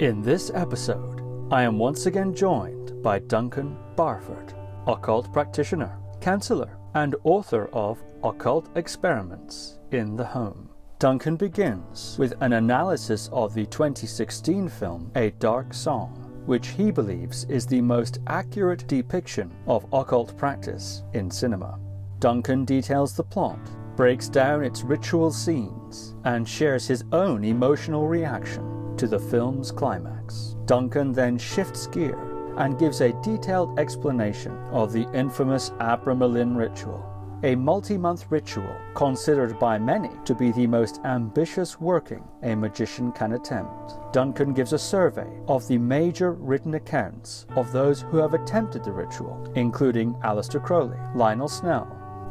In this episode, I am once again joined by Duncan Barford, occult practitioner, counsellor, and author of Occult Experiments in the Home. Duncan begins with an analysis of the 2016 film A Dark Song, which he believes is the most accurate depiction of occult practice in cinema. Duncan details the plot, breaks down its ritual scenes, and shares his own emotional reaction to the film's climax. Duncan then shifts gear and gives a detailed explanation of the infamous Abramelin Ritual, a multi-month ritual considered by many to be the most ambitious working a magician can attempt. Duncan gives a survey of the major written accounts of those who have attempted the ritual, including Aleister Crowley, Lionel Snell,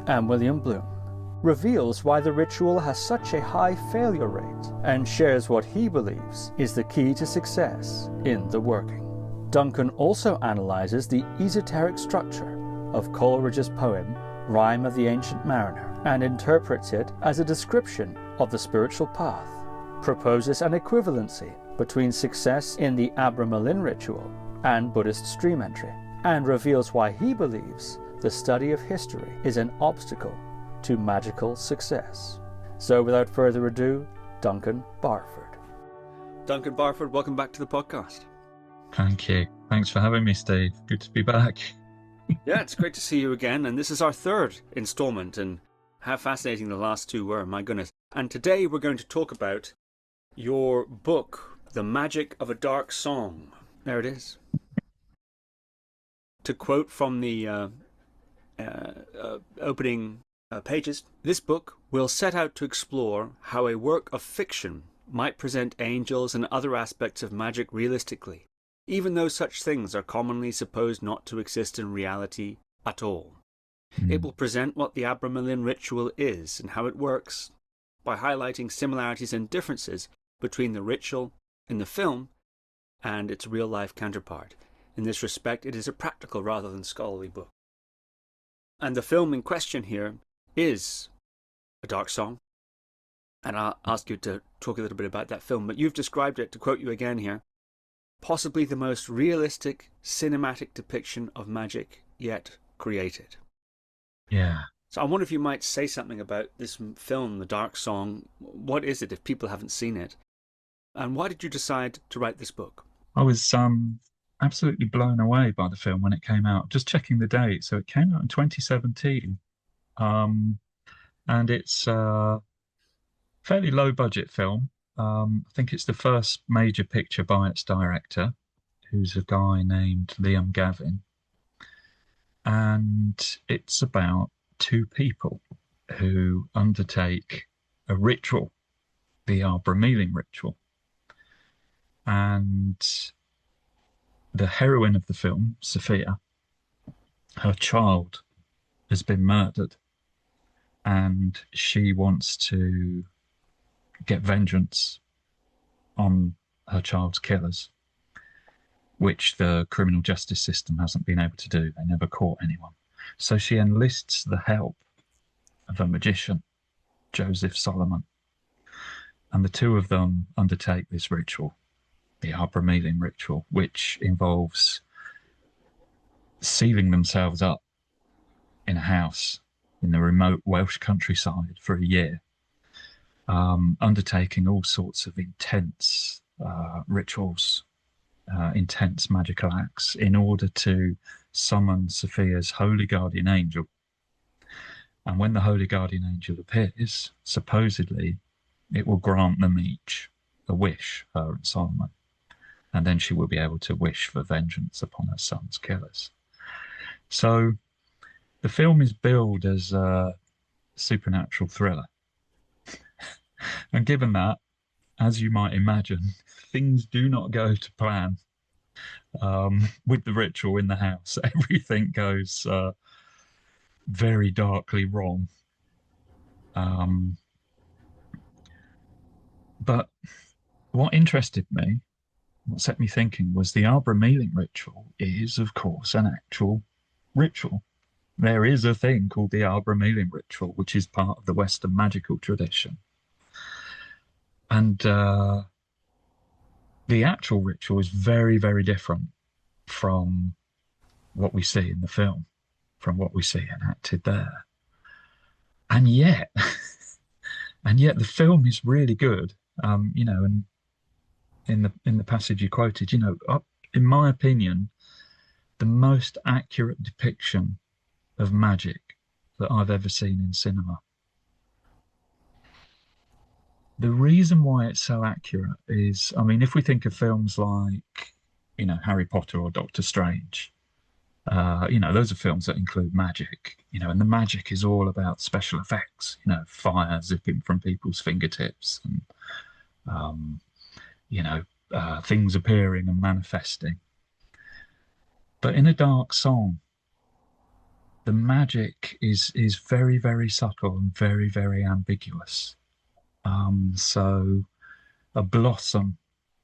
and William Bloom, reveals why the ritual has such a high failure rate, and shares what he believes is the key to success in the working. Duncan also analyzes the esoteric structure of Coleridge's poem Rime of the Ancient Mariner and interprets it as a description of the spiritual path, proposes an equivalency between success in the Abramelin Ritual and Buddhist stream entry, and reveals why he believes the study of history is an obstacle to magical success. So without further ado, Duncan Barford. Duncan Barford, welcome back to the podcast. Thank you. Thanks for having me, Steve. Good to be back. Yeah, it's great to see you again, and this is our third installment, and how fascinating the last two were, my goodness. And today we're going to talk about your book, The Magick of a Dark Song. There it is. To quote from the opening pages, this book will set out to explore how a work of fiction might present angels and other aspects of magic realistically, even though such things are commonly supposed not to exist in reality at all. It will present what the Abramelin Ritual is and how it works, by highlighting similarities and differences between the ritual in the film and its real-life counterpart. In this respect, it is a practical rather than scholarly book. And the film in question here is A Dark Song, and I'll ask you to talk a little bit about that film, but you've described it, to quote you again here, possibly the most realistic cinematic depiction of magic yet created. Yeah. So I wonder if you might say something about this film, The Dark Song. What is it if people haven't seen it? And why did you decide to write this book? I was absolutely blown away by the film when it came out. Just checking the date. So it came out in 2017. And it's a fairly low budget film. I think it's the first major picture by its director, who's a guy named Liam Gavin. And it's about two people who undertake a ritual, the Abramelin Ritual. And the heroine of the film, Sophia, her child has been murdered, and she wants to get vengeance on her child's killers, which the criminal justice system hasn't been able to do. They never caught anyone. So she enlists the help of a magician, Joseph Solomon, and the two of them undertake this ritual, the Abramelin Ritual, which involves sealing themselves up in a house in the remote Welsh countryside for a year, undertaking all sorts of intense rituals, intense magical acts, in order to summon Sophia's holy guardian angel. And when the holy guardian angel appears, supposedly it will grant them each a wish, her and Solomon, and then she will be able to wish for vengeance upon her son's killers. So the film is billed as a supernatural thriller. And given that, as you might imagine, things do not go to plan with the ritual in the house. Everything goes very darkly wrong. But what interested me, what set me thinking, was the Abramelin Ritual is, of course, an actual ritual. There is a thing called the Abramelin Ritual, which is part of the Western magical tradition. And the actual ritual is very, very different from what we see in the film, from what we see enacted there. And yet, the film is really good. You know, and in the passage you quoted, you know, in my opinion, the most accurate depiction of magic that I've ever seen in cinema. The reason why it's so accurate is, I mean, if we think of films like, you know, Harry Potter or Doctor Strange, you know, those are films that include magic, you know, and the magic is all about special effects, you know, fire zipping from people's fingertips and, you know, things appearing and manifesting. But in A Dark Song, the magic is very, very subtle and very, very ambiguous. So a blossom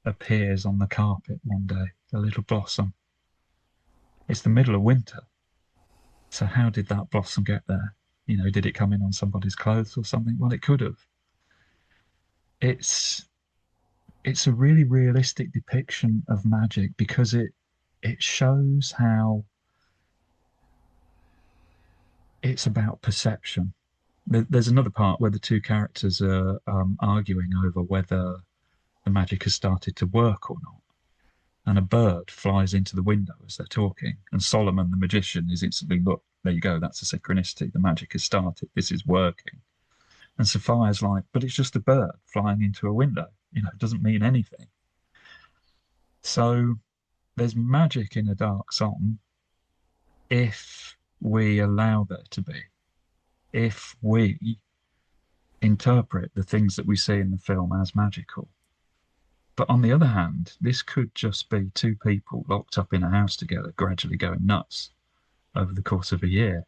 appears on the carpet one day, a little blossom. It's the middle of winter. So how did that blossom get there? You know, did it come in on somebody's clothes or something? Well, it could have. It's a really realistic depiction of magic because it shows how it's about perception. There's another part where the two characters are arguing over whether the magic has started to work or not. And a bird flies into the window as they're talking. And Solomon, the magician, is instantly, look, there you go, that's a synchronicity. The magic has started. This is working. And Sophia's like, but it's just a bird flying into a window. You know, it doesn't mean anything. So there's magic in A Dark Song if we allow there to be. If we interpret the things that we see in the film as magical. But on the other hand, this could just be two people locked up in a house together, gradually going nuts over the course of a year.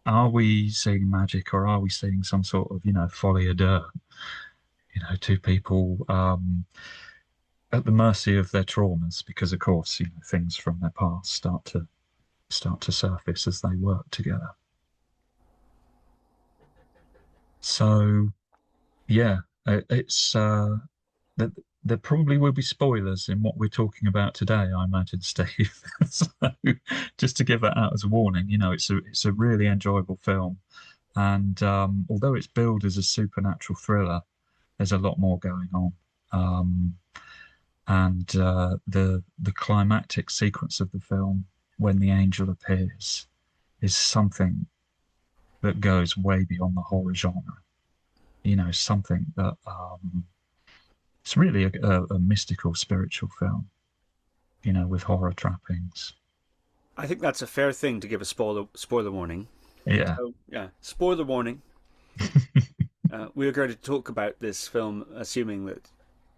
Are we seeing magic, or are we seeing some sort of, you know, folie à deux? You know, two people at the mercy of their traumas, because of course, you know, things from their past start to surface as they work together. So, yeah, it's there probably will be spoilers in what we're talking about today, I imagine, Steve. So, just to give that out as a warning, you know, it's a really enjoyable film, and although it's billed as a supernatural thriller, there's a lot more going on, and the climactic sequence of the film when the angel appears is something that goes way beyond the horror genre. You know, something that it's really a mystical, spiritual film, you know, with horror trappings. I think that's a fair thing to give a spoiler warning. Yeah. So, yeah, spoiler warning. We are going to talk about this film, assuming that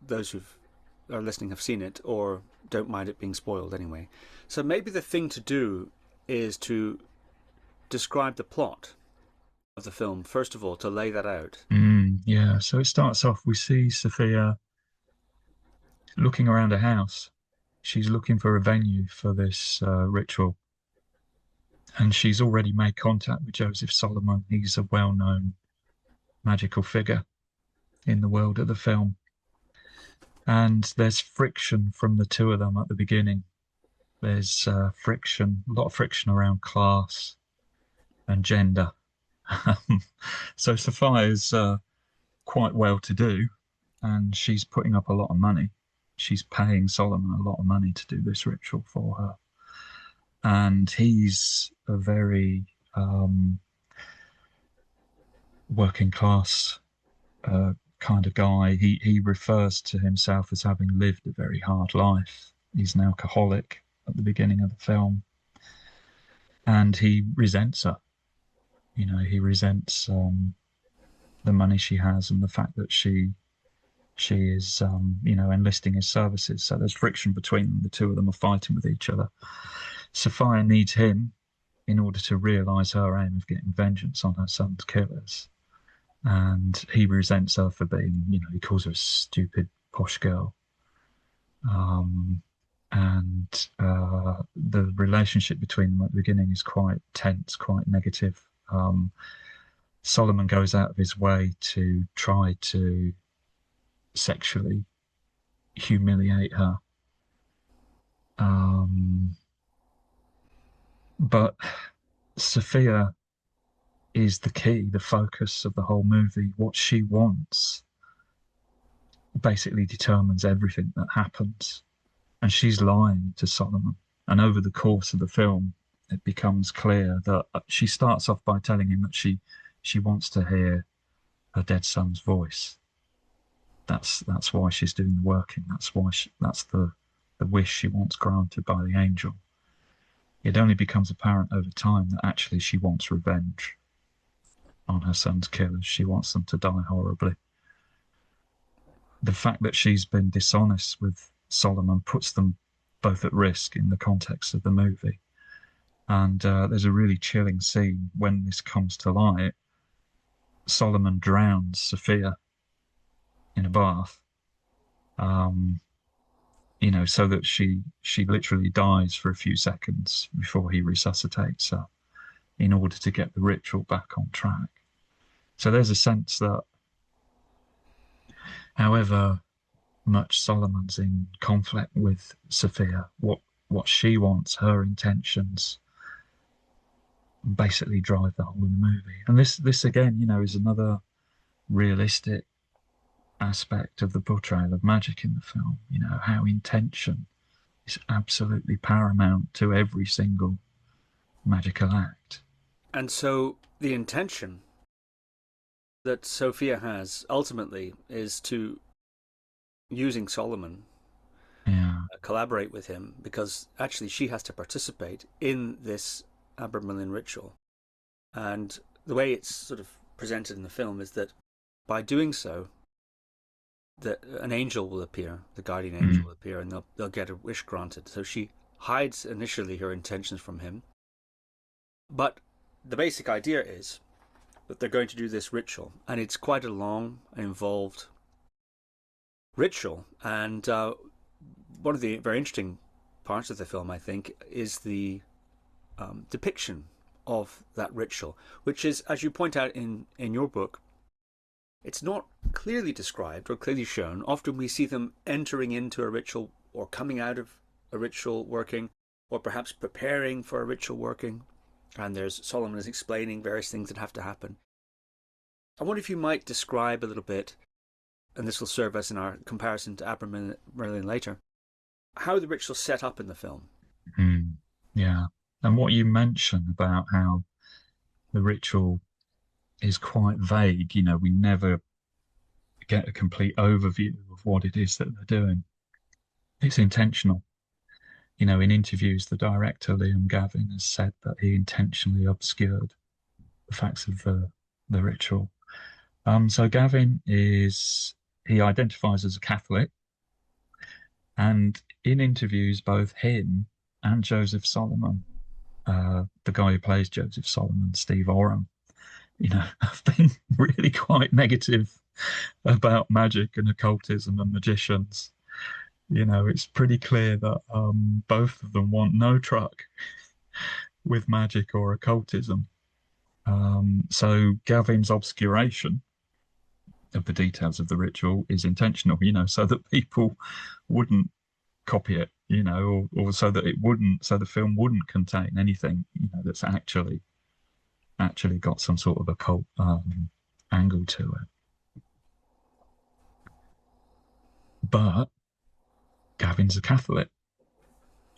those who are listening have seen it or don't mind it being spoiled anyway. So maybe the thing to do is to describe the plot of the film, first of all, to lay that out. Yeah, so it starts off, we see Sophia looking around a house. She's looking for a venue for this ritual. And she's already made contact with Joseph Solomon. He's a well-known magical figure in the world of the film. And there's friction from the two of them at the beginning. There's friction, a lot of friction around class and gender. So Sophia is quite well-to-do, and she's putting up a lot of money. She's paying Solomon a lot of money to do this ritual for her. And he's a very working class kind of guy. He refers to himself as having lived a very hard life. He's an alcoholic at the beginning of the film. And he resents her. You know, he resents the money she has and the fact that she is, you know, enlisting his services. So there's friction between them. The two of them are fighting with each other. Sophia needs him in order to realise her aim of getting vengeance on her son's killers. And he resents her for being, you know, he calls her a stupid posh girl. And the relationship between them at the beginning is quite tense, quite negative. Solomon goes out of his way to try to sexually humiliate her. But Sophia is the key, the focus of the whole movie. What she wants basically determines everything that happens. And she's lying to Solomon. And over the course of the film, it becomes clear that she starts off by telling him that she wants to hear her dead son's voice. That's why she's doing the working. That's the wish she wants granted by the angel. It only becomes apparent over time that actually she wants revenge on her son's killers. She wants them to die horribly. The fact that she's been dishonest with Solomon puts them both at risk in the context of the movie. And there's a really chilling scene when this comes to light. Solomon drowns Sophia in a bath, so that she literally dies for a few seconds before he resuscitates her in order to get the ritual back on track. So there's a sense that however much Solomon's in conflict with Sophia, what she wants, her intentions, basically drive the whole of the movie. And this again, is another realistic aspect of the portrayal of Magick in the film. How intention is absolutely paramount to every single magical act. And so the intention that Sophia has ultimately is to, using Solomon, collaborate with him, because actually she has to participate in this Abramelin ritual. And the way it's sort of presented in the film is that by doing so, that an angel will appear, the guardian angel will appear, and they'll get a wish granted. So she hides initially her intentions from him. But the basic idea is that they're going to do this ritual, and it's quite a long and involved ritual. And one of the very interesting parts of the film, I think, is the depiction of that ritual, which is, as you point out in your book, it's not clearly described or clearly shown. Often we see them entering into a ritual or coming out of a ritual working, or perhaps preparing for a ritual working. And there's Solomon is explaining various things that have to happen. I wonder if you might describe a little bit, and this will serve us in our comparison to Abramelin later, how the ritual's set up in the film. Yeah. And what you mentioned about how the ritual is quite vague, we never get a complete overview of what it is that they're doing. It's intentional. In interviews, the director, Liam Gavin, has said that he intentionally obscured the facts of the ritual. So Gavin he identifies as a Catholic, and in interviews, both him and Joseph Solomon, the guy who plays Joseph Solomon, Steve Oram, have been really quite negative about magic and occultism and magicians. It's pretty clear that both of them want no truck with magic or occultism. So Gavin's obscuration of the details of the ritual is intentional, so that people wouldn't copy it, or so that the film wouldn't contain anything, that's actually got some sort of occult angle to it. But Gavin's a Catholic,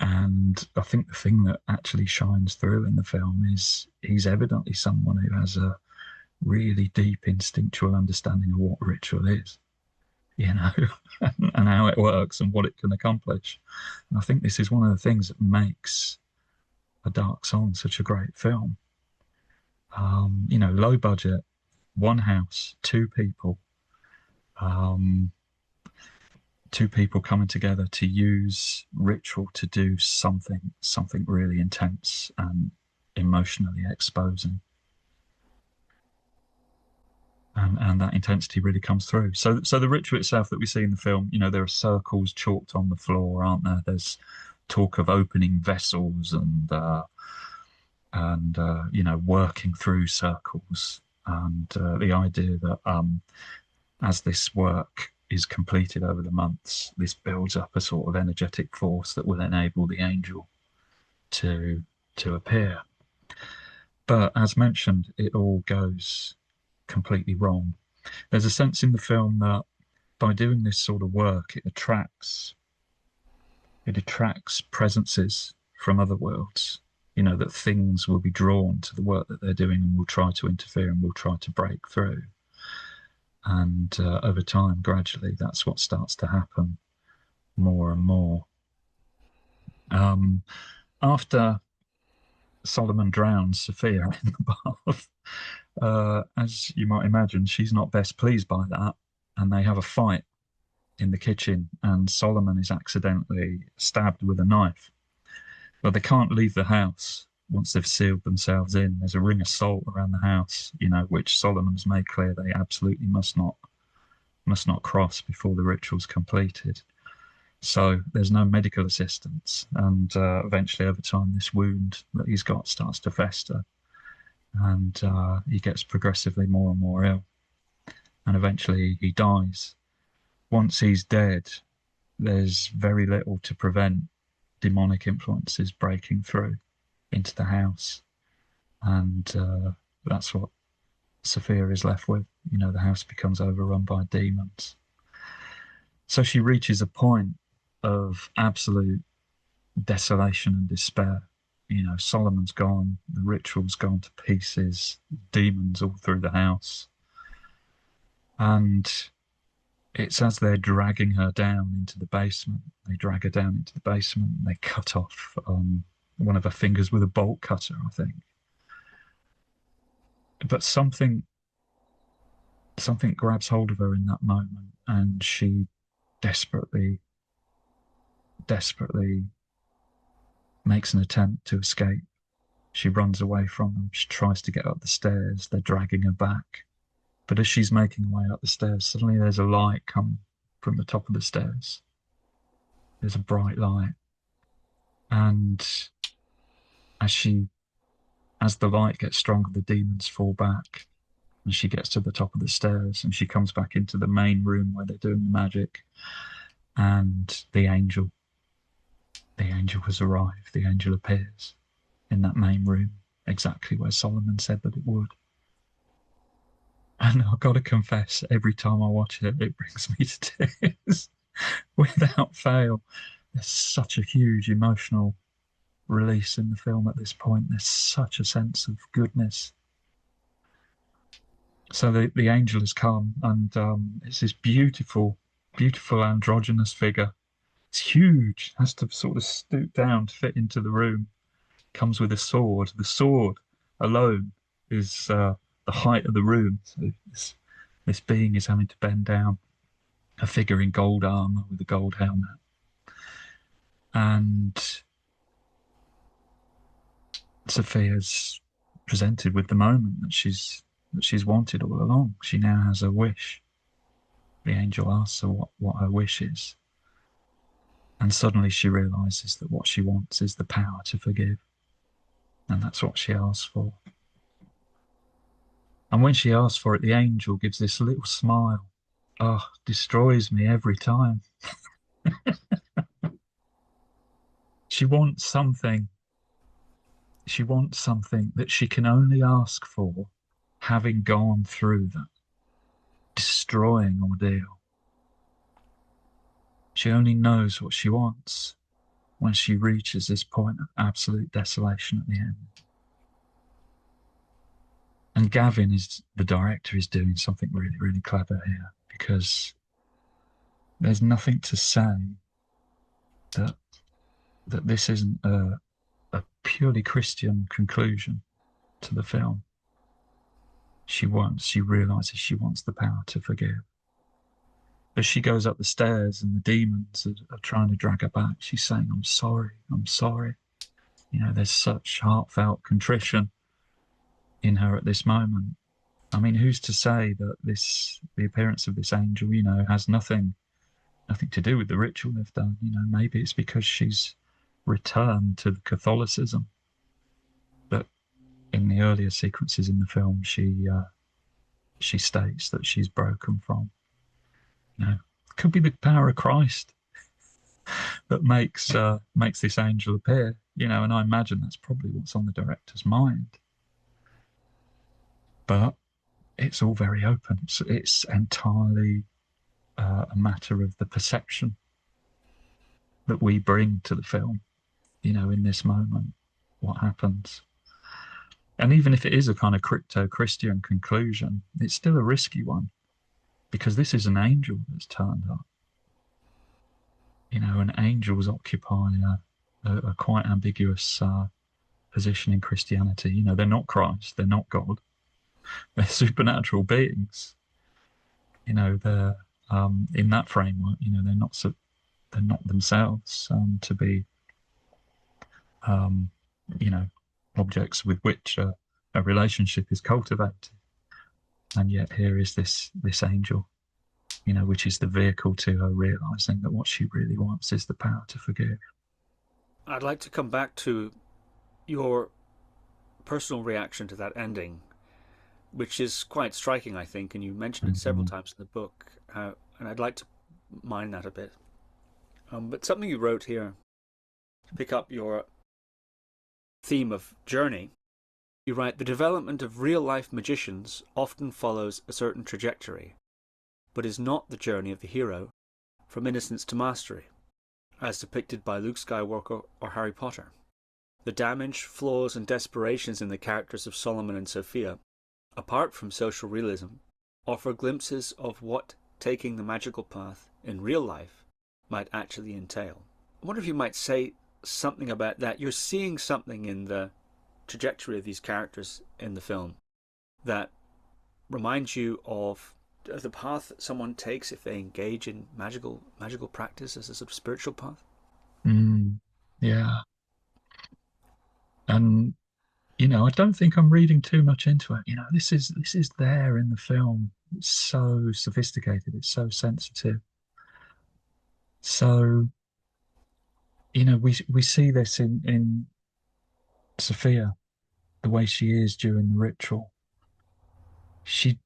and I think the thing that actually shines through in the film is he's evidently someone who has a really deep instinctual understanding of what ritual is, and how it works and what it can accomplish. And I think this is one of the things that makes A Dark Song such a great film. Low budget, one house, two people coming together to use ritual to do something really intense and emotionally exposing. And that intensity really comes through. So the ritual itself that we see in the film, there are circles chalked on the floor, aren't there? There's talk of opening vessels and working through circles, and the idea that as this work is completed over the months, this builds up a sort of energetic force that will enable the angel to appear. But as mentioned, it all goes completely wrong. There's a sense in the film that by doing this sort of work, it attracts presences from other worlds, that things will be drawn to the work that they're doing and will try to interfere and will try to break through. And over time, gradually, that's what starts to happen more and more. After Solomon drowns Sophia in the bath, as you might imagine, she's not best pleased by that, and they have a fight in the kitchen, and Solomon is accidentally stabbed with a knife. But they can't leave the house once they've sealed themselves in. There's a ring of salt around the house, which Solomon's made clear they absolutely must not cross before the ritual's completed. So there's no medical assistance, and eventually over time this wound that he's got starts to fester, and he gets progressively more and more ill, and eventually he dies. Once he's dead, there's very little to prevent demonic influences breaking through into the house, and that's what Sophia is left with. The house becomes overrun by demons. So she reaches a point of absolute desolation and despair. Solomon's gone, the ritual's gone to pieces, demons all through the house. And it's as they're dragging her down into the basement, they drag her down into the basement and they cut off one of her fingers with a bolt cutter, I think. But something grabs hold of her in that moment, and she desperately makes an attempt to escape. She runs away from them. She tries to get up the stairs. They're dragging her back. But as she's making her way up the stairs, suddenly there's a light coming from the top of the stairs. There's a bright light. And as the light gets stronger, the demons fall back. And she gets to the top of the stairs, and she comes back into the main room where they're doing the magic. And the angel has arrived. The angel appears in that main room, exactly where Solomon said that it would. And I've got to confess, every time I watch it, it brings me to tears without fail. There's such a huge emotional release in the film at this point. There's such a sense of goodness. So the angel has come, and it's this beautiful androgynous figure. It's huge, has to sort of stoop down to fit into the room. Comes with a sword. The sword alone is the height of the room. So this being is having to bend down. A figure in gold armor with a gold helmet. And Sophia's presented with the moment that she's wanted all along. She now has a wish. The angel asks her what her wish is. And suddenly she realizes that what she wants is the power to forgive. And that's what she asks for. And when she asks for it, the angel gives this little smile. Oh, destroys me every time. She wants something. She wants something that she can only ask for, having gone through that destroying ordeal. She only knows what she wants when she reaches this point of absolute desolation at the end. And Gavin, the director, is doing something really, really clever here, because there's nothing to say that this isn't a purely Christian conclusion to the film. She realizes she wants the power to forgive. As she goes up the stairs and the demons are trying to drag her back, she's saying, I'm sorry. There's such heartfelt contrition in her at this moment. I mean, who's to say that the appearance of this angel, has nothing to do with the ritual they've done? Maybe it's because she's returned to Catholicism that in the earlier sequences in the film she states that she's broken from. could be the power of Christ that makes this angel appear, you know, and I imagine that's probably what's on the director's mind. But it's all very open. It's entirely a matter of the perception that we bring to the film, you know, in this moment, what happens. And even if it is a kind of crypto-Christian conclusion, it's still a risky one, because this is an angel that's turned up. You know, and angels occupy a quite ambiguous position in Christianity. You know, they're not Christ, they're not God, they're supernatural beings. You know, they're in that framework. You know, they're not themselves to be, you know, objects with which a relationship is cultivated. And yet here is this angel, you know, which is the vehicle to her realizing that what she really wants is the power to forgive. I'd like to come back to your personal reaction to that ending, which is quite striking, I think, and you mentioned it several times in the book, and I'd like to mine that a bit. But something you wrote here, to pick up your theme of journey, you write, the development of real-life magicians often follows a certain trajectory, but is not the journey of the hero from innocence to mastery, as depicted by Luke Skywalker or Harry Potter. The damage, flaws and desperations in the characters of Solomon and Sophia, apart from social realism, offer glimpses of what taking the magical path in real life might actually entail. I wonder if you might say something about that. You're seeing something in the trajectory of these characters in the film that reminds you of the path that someone takes if they engage in magical practice as a sort of spiritual path. Yeah. And you know, I don't think I'm reading too much into it. You know, this is there in the film. It's so sophisticated, it's so sensitive. So, you know, we see this in Sophia, the way she is during the ritual. She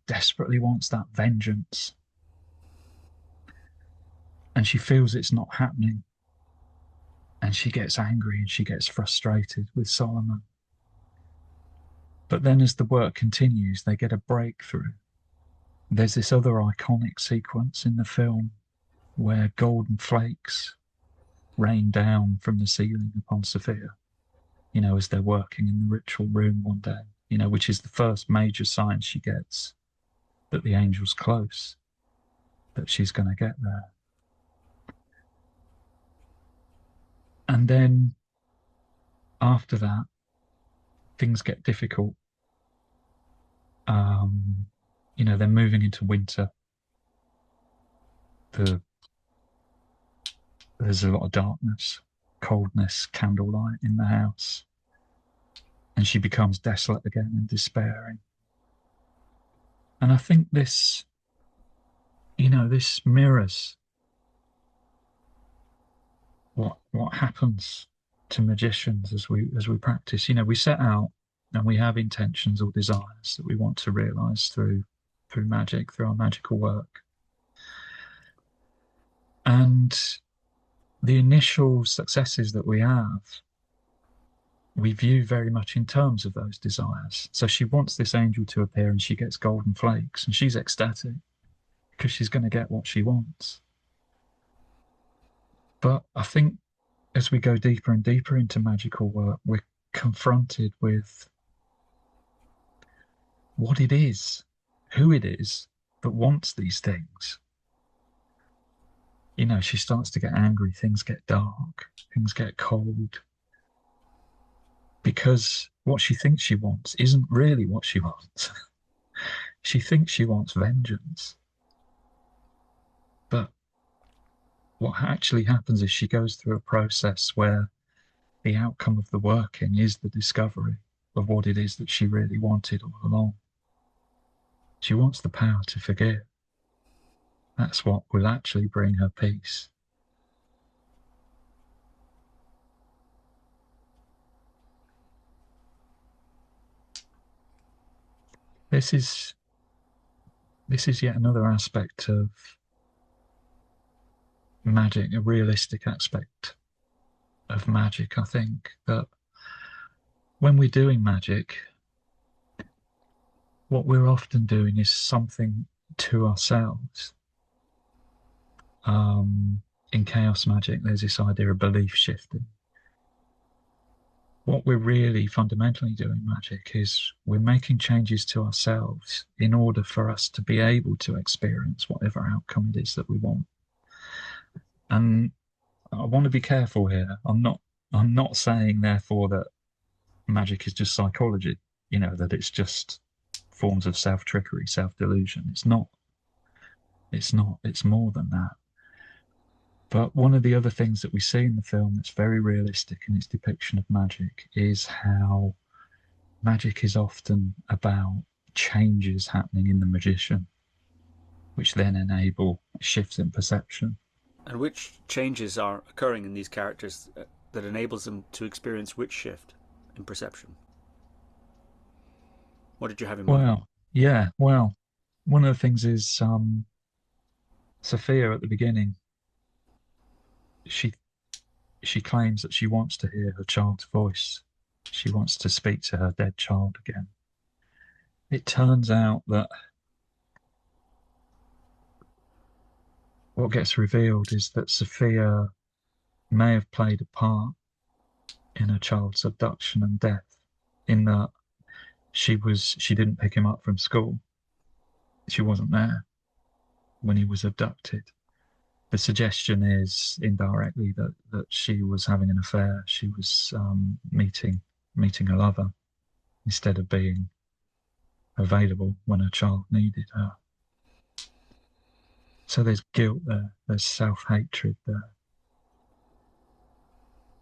desperately wants that vengeance. And she feels it's not happening. And she gets angry and she gets frustrated with Solomon. But then as the work continues, they get a breakthrough. There's this other iconic sequence in the film where golden flakes rain down from the ceiling upon Sophia, you know, as they're working in the ritual room one day, you know, which is the first major sign she gets that the angel's close, that she's going to get there. And then after that, things get difficult. You know, they're moving into winter. There's a lot of darkness, coldness, candlelight in the house. And she becomes desolate again and despairing. And I think this, you know, this mirrors what happens to magicians as we practice. You know, we set out and we have intentions or desires that we want to realize through magic, through our magical work. And the initial successes that we have, we view very much in terms of those desires. So she wants this angel to appear and she gets golden flakes and she's ecstatic because she's going to get what she wants. But I think as we go deeper and deeper into magical work, we're confronted with what it is, who it is that wants these things. You know, she starts to get angry, things get dark, things get cold, because what she thinks she wants isn't really what she wants. She thinks she wants vengeance. But what actually happens is she goes through a process where the outcome of the working is the discovery of what it is that she really wanted all along. She wants the power to forgive. That's what will actually bring her peace. This is yet another aspect of magic, a realistic aspect of magic. I think that when we're doing magic, what we're often doing is something to ourselves. In chaos magic, there's this idea of belief shifting. What we're really fundamentally doing magic is we're making changes to ourselves in order for us to be able to experience whatever outcome it is that we want. And I want to be careful here. I'm not saying therefore that magic is just psychology, that it's just forms of self-trickery, self-delusion. It's not. It's more than that. But one of the other things that we see in the film that's very realistic in its depiction of magic is how magic is often about changes happening in the magician, which then enable shifts in perception. And which changes are occurring in these characters that enables them to experience which shift in perception? What did you have in mind? Well, one of the things is Sophia at the beginning, she claims that she wants to hear her child's voice. She wants to speak to her dead child again. It turns out that what gets revealed is that Sophia may have played a part in her child's abduction and death, in that she didn't pick him up from school. She wasn't there when he was abducted. The suggestion is indirectly that she was having an affair. She was meeting a lover instead of being available when her child needed her. So there's guilt there. There's self-hatred there.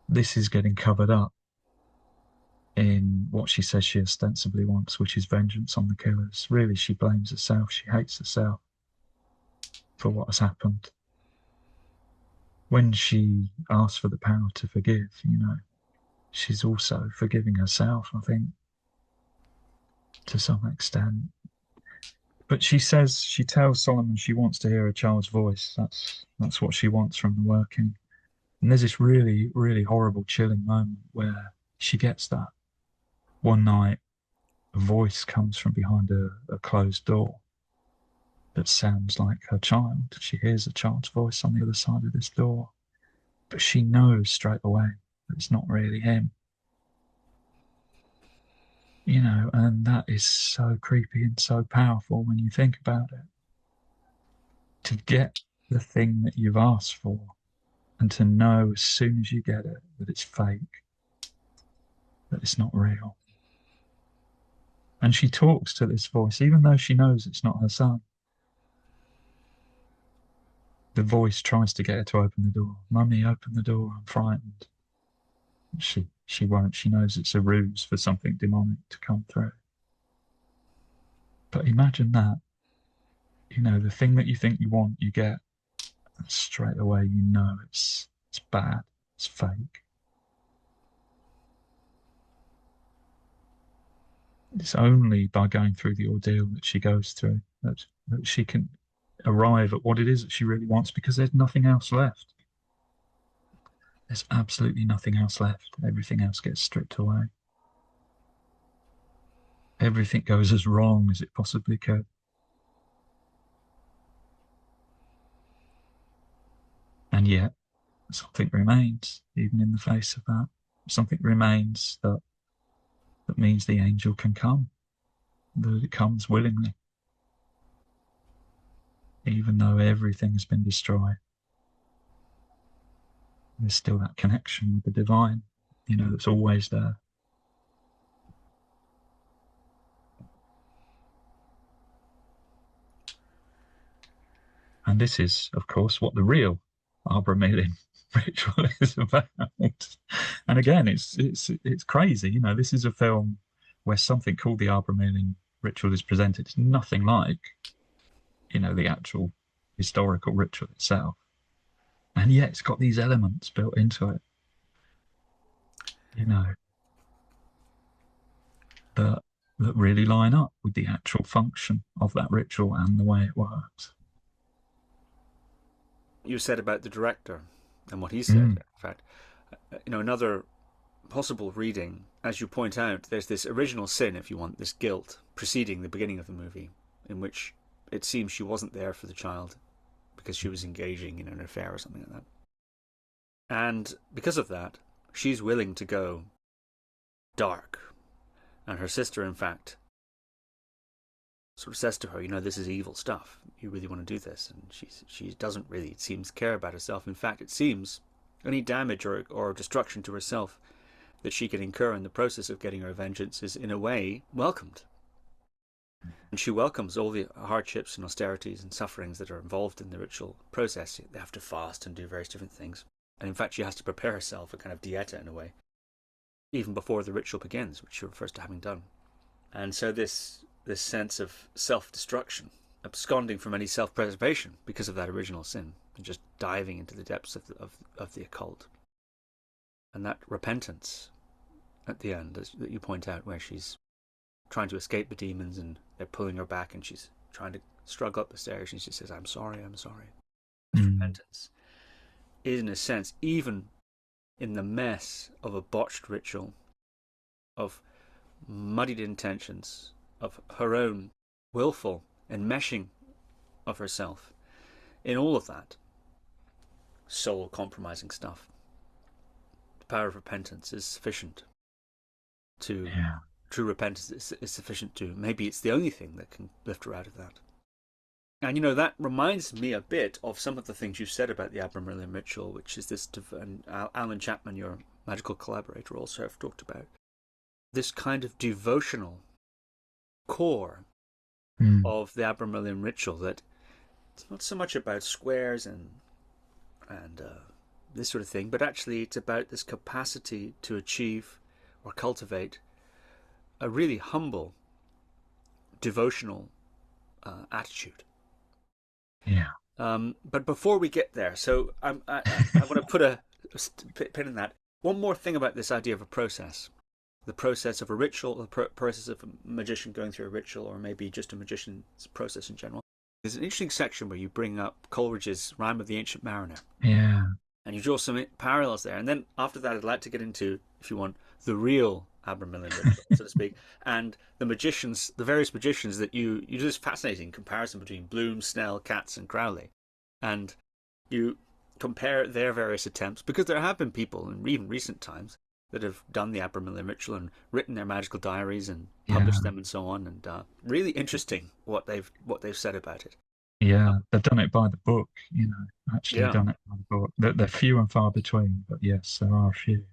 This is getting covered up in what she says she ostensibly wants, which is vengeance on the killers. Really, she blames herself. She hates herself for what has happened. When she asks for the power to forgive, she's also forgiving herself, I think, to some extent. But she tells Solomon she wants to hear her child's voice. That's what she wants from the working. And there's this really, really horrible, chilling moment where she gets that. One night, a voice comes from behind a closed door that sounds like her child. She hears a child's voice on the other side of this door, but she knows straight away that it's not really him. And that is so creepy and so powerful when you think about it. To get the thing that you've asked for and to know as soon as you get it that it's fake, that it's not real. And she talks to this voice, even though she knows it's not her son. The voice tries to get her to open the door. Mummy, open the door, I'm frightened. She won't. She knows it's a ruse for something demonic to come through. But imagine that. The thing that you think you want, you get. And straight away it's bad, it's fake. It's only by going through the ordeal that she goes through that she can arrive at what it is that she really wants, because there's nothing else left. There's absolutely nothing else left. Everything else gets stripped away. Everything goes as wrong as it possibly could. And yet, something remains, even in the face of that. Something remains that means the angel can come, that it comes willingly, even though everything has been destroyed. There's still that connection with the divine, that's always there. And this is, of course, what the real Abramelin Ritual is about. And again, it's crazy. This is a film where something called the Abramelin Ritual is presented. It's nothing like, the actual historical ritual itself. And yet it's got these elements built into it, that really line up with the actual function of that ritual and the way it works. you said about the director and what he said. Mm. In fact, another possible reading, as you point out, there's this original sin, if you want, this guilt preceding the beginning of the movie, in which it seems she wasn't there for the child because she was engaging in an affair or something like that. And because of that, she's willing to go dark. And her sister, in fact, sort of says to her, this is evil stuff. You really want to do this? And she doesn't really, it seems, care about herself. In fact, it seems any damage or destruction to herself that she can incur in the process of getting her vengeance is, in a way, welcomed. And she welcomes all the hardships and austerities and sufferings that are involved in the ritual process. They have to fast and do various different things. And in fact, she has to prepare herself, a kind of dieta in a way, even before the ritual begins, which she refers to having done. And so this sense of self-destruction, absconding from any self-preservation because of that original sin, and just diving into the depths of the occult. And that repentance at the end, that you point out, where she's trying to escape the demons and they're pulling her back and she's trying to struggle up the stairs and she says, I'm sorry. Repentance is, in a sense, even in the mess of a botched ritual, of muddied intentions, of her own willful enmeshing of herself, in all of that soul compromising stuff, the power of repentance is sufficient to true repentance is sufficient to, maybe it's the only thing that can lift her out of that. And that reminds me a bit of some of the things you said about the Abramelin Ritual, which is this, and Alan Chapman, your magical collaborator, also have talked about this kind of devotional core of the Abramelin Ritual, that it's not so much about squares and this sort of thing, but actually it's about this capacity to achieve or cultivate a really humble devotional attitude. But before we get there, so I want to put a pin in that. One more thing about this idea of a process. The process of a ritual, the process of a magician going through a ritual, or maybe just a magician's process in general. There's an interesting section where you bring up Coleridge's Rime of the Ancient Mariner. Yeah. And you draw some parallels there. And then after that, I'd like to get into, if you want, the real Abramelin Ritual, so to speak, and the various magicians that you do this fascinating comparison between Bloom, Snell, Katz, and Crowley. And you compare their various attempts, because there have been people in even recent times that have done the Abramelin Ritual and written their magical diaries and published them and so on, and really interesting what they've said about it. Yeah, they've done it by the book, actually done it by the book. They're few and far between, but yes, there are a few.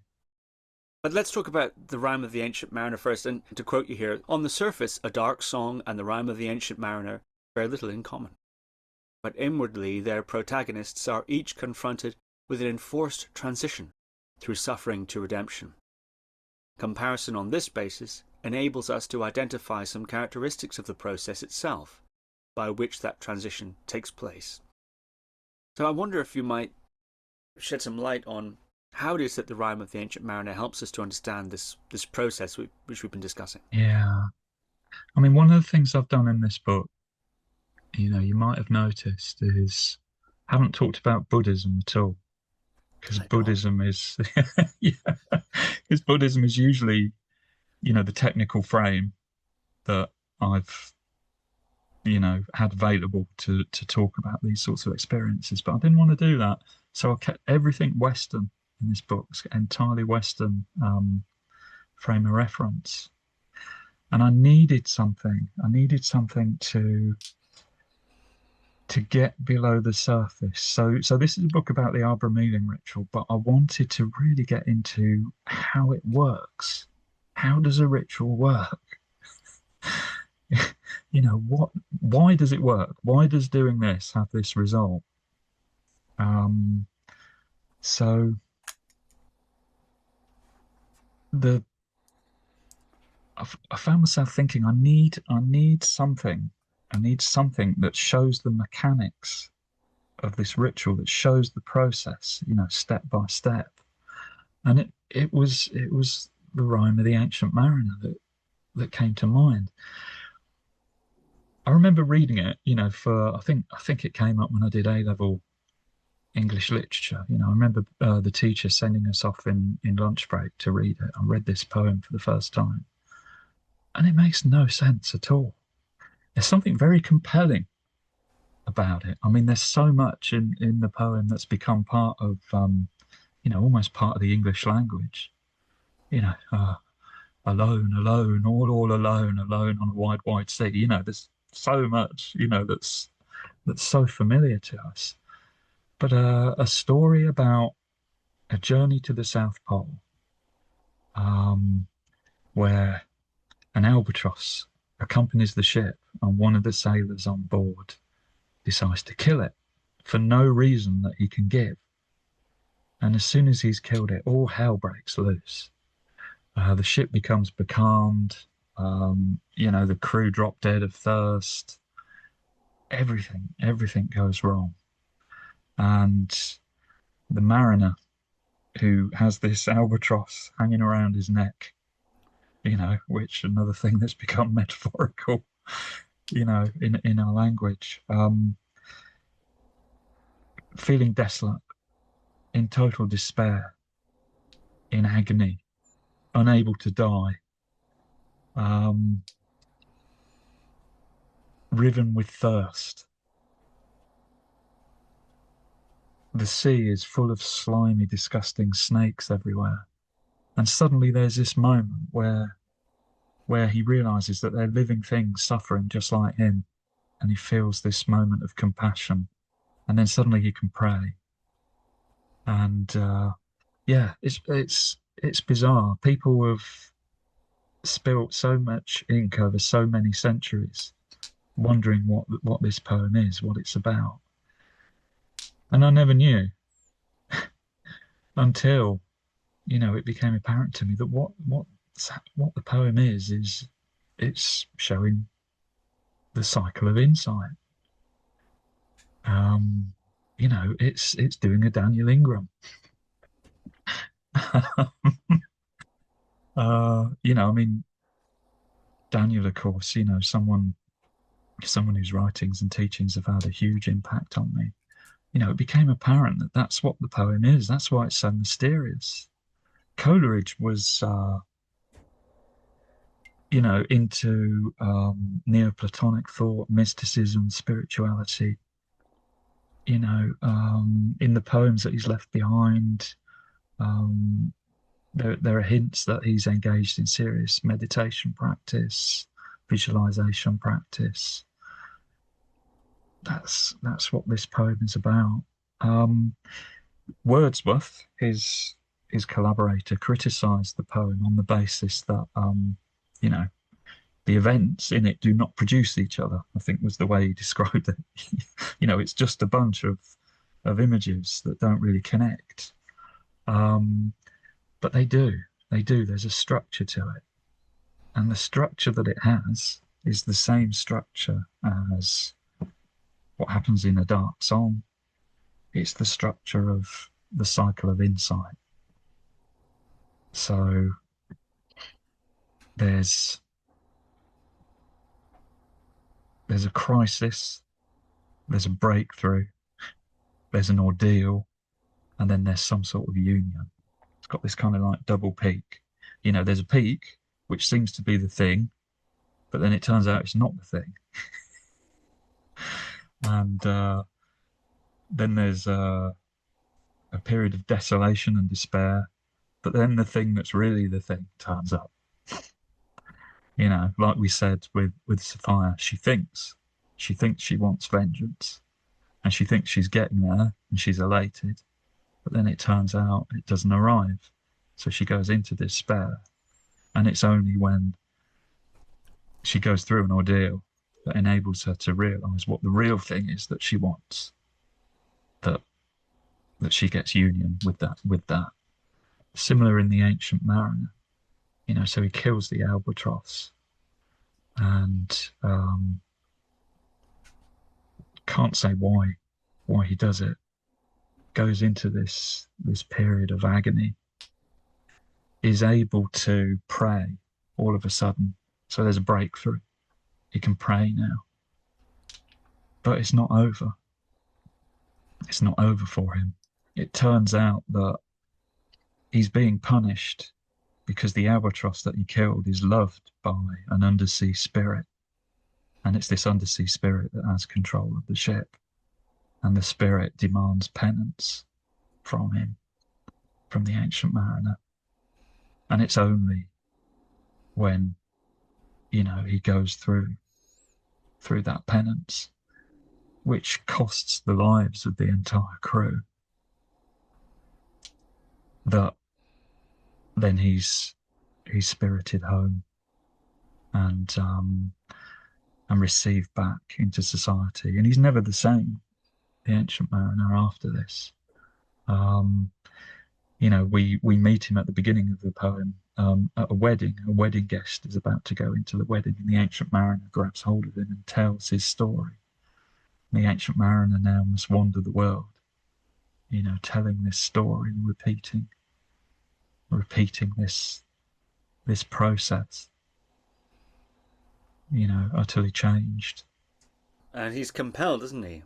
But let's talk about the Rime of the Ancient Mariner first, and to quote you here, on the surface, a dark song and the Rime of the Ancient Mariner bear little in common. But inwardly, their protagonists are each confronted with an enforced transition through suffering to redemption. Comparison on this basis enables us to identify some characteristics of the process itself by which that transition takes place. So I wonder if you might shed some light on how it is that the Rime of the Ancient Mariner helps us to understand this process which we've been discussing. Yeah. I mean, one of the things I've done in this book, you might have noticed, is I haven't talked about Buddhism at all. Because Buddhism is, because Buddhism is usually, the technical frame that I've, had available to talk about these sorts of experiences. But I didn't want to do that, so I kept everything Western in this book, entirely Western frame of reference. And I needed something to get below the surface. So this is a book about the Abramelin Ritual, but I wanted to really get into how it works. How does a ritual work? Why does it work? Why does doing this have this result? So I found myself thinking, I need something that shows the mechanics of this ritual, that shows the process, step by step. And it was the Rime of the Ancient Mariner that came to mind. I remember reading it, for I think it came up when I did A-level English literature. You know, I remember the teacher sending us off in lunch break to read it. I read this poem for the first time, and it makes no sense at all. There's something very compelling about it. I mean, there's so much in the poem that's become part of, you know, almost part of the English language. You know, alone, alone, all alone, alone on a wide, wide sea. You know, there's so much, you know, that's so familiar to us. But a story about a journey to the South Pole, where an albatross accompanies the ship, and one of the sailors on board decides to kill it for no reason that he can give. And as soon as he's killed it, all hell breaks loose. The ship becomes becalmed. You know, the crew drop dead of thirst. Everything goes wrong. And the mariner, who has this albatross hanging around his neck, you know, which another thing that's become metaphorical, you know, in our language, feeling desolate, in total despair, in agony, unable to die, riven with thirst. The sea is full of slimy, disgusting snakes everywhere. And suddenly there's this moment where he realizes that they're living things suffering just like him. And he feels this moment of compassion. And then suddenly he can pray. And yeah, it's bizarre. People have spilt so much ink over so many centuries, wondering what this poem is, what it's about. And I never knew until, you know, it became apparent to me that what the poem is it's showing the cycle of insight. You know, it's doing a Daniel Ingram. You know, I mean, Daniel, of course, you know, someone whose writings and teachings have had a huge impact on me. You know, it became apparent that that's what the poem is. That's why it's so mysterious. Coleridge was, you know, into Neoplatonic thought, mysticism, spirituality. You know, in the poems that he's left behind, there are hints that he's engaged in serious meditation practice, visualization practice. That's what this poem is about. Wordsworth, his collaborator, criticised the poem on the basis that you know, the events in it do not produce each other, I think was the way he described it. You know, it's just a bunch of images that don't really connect. But they do. There's a structure to it. And the structure that it has is the same structure as what happens in a dark song. It's the structure of the cycle of insight. So there's a crisis, there's a breakthrough, there's an ordeal, and then there's some sort of union. It's got this kind of like double peak. You know, there's a peak, which seems to be the thing, but then it turns out it's not the thing. And then there's a period of desolation and despair, but then the thing that's really the thing turns up. You know, like we said with Sophia, she thinks she wants vengeance, and she thinks she's getting there, and she's elated, but then it turns out it doesn't arrive. So she goes into despair, and it's only when she goes through an ordeal that enables her to realize what the real thing is that she wants, that she gets union with that. Similar in the Ancient Mariner, you know, so he kills the albatross, and can't say why he does it. Goes into this period of agony, is able to pray all of a sudden. So there's a breakthrough. He can pray now. But it's not over. it's not over for him. It turns out that he's being punished because the albatross that he killed is loved by an undersea spirit. And it's this undersea spirit that has control of the ship. And the spirit demands penance from him, from the ancient mariner. And it's only when, he goes through that penance, which costs the lives of the entire crew, that then he's spirited home and received back into society. And he's never the same, the ancient mariner, after this. We meet him at the beginning of the poem at a wedding. A wedding guest is about to go into the wedding, and the ancient mariner grabs hold of him and tells his story. And the ancient mariner now must wander the world, telling this story and repeating this process, utterly changed. And he's compelled, isn't he,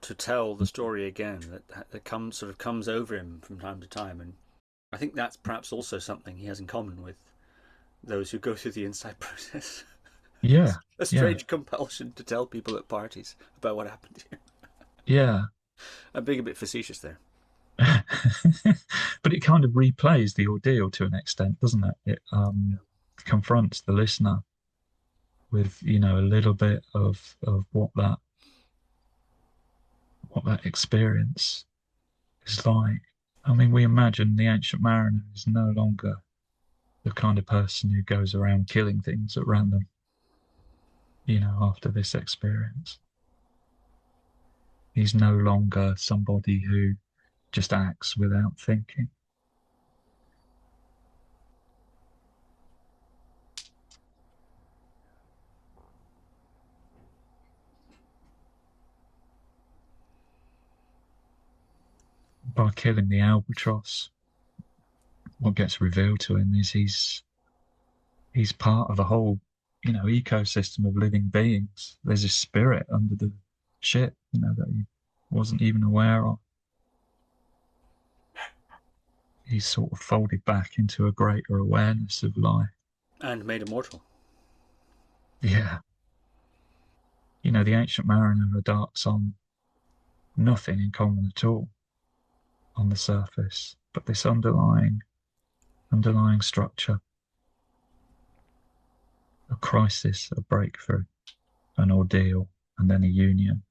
to tell the story again, that comes over him from time to time. And I think that's perhaps also something he has in common with those who go through the insight process. Yeah. A strange compulsion to tell people at parties about what happened to you. Yeah. I'm being a bit facetious there. But it kind of replays the ordeal to an extent, doesn't it? It confronts the listener with, a little bit of what that experience is like. I mean, we imagine the ancient mariner is no longer the kind of person who goes around killing things at random, after this experience. He's no longer somebody who just acts without thinking. By killing the albatross, what gets revealed to him is he's part of a whole, ecosystem of living beings. There's a spirit under the ship, that he wasn't even aware of. He's sort of folded back into a greater awareness of life. And made immortal. Yeah. The ancient mariner remarks on nothing in common at all on the surface, but this underlying structure, a crisis, a breakthrough, an ordeal, and then a union.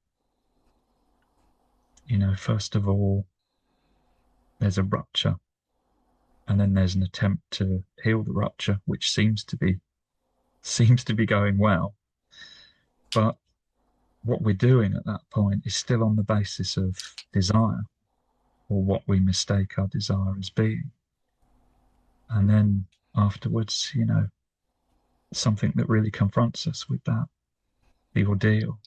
First of all, there's a rupture, and then there's an attempt to heal the rupture, which seems to be going well. But what we're doing at that point is still on the basis of desire, or what we mistake our desire as being. And then afterwards, something that really confronts us with that, the ordeal.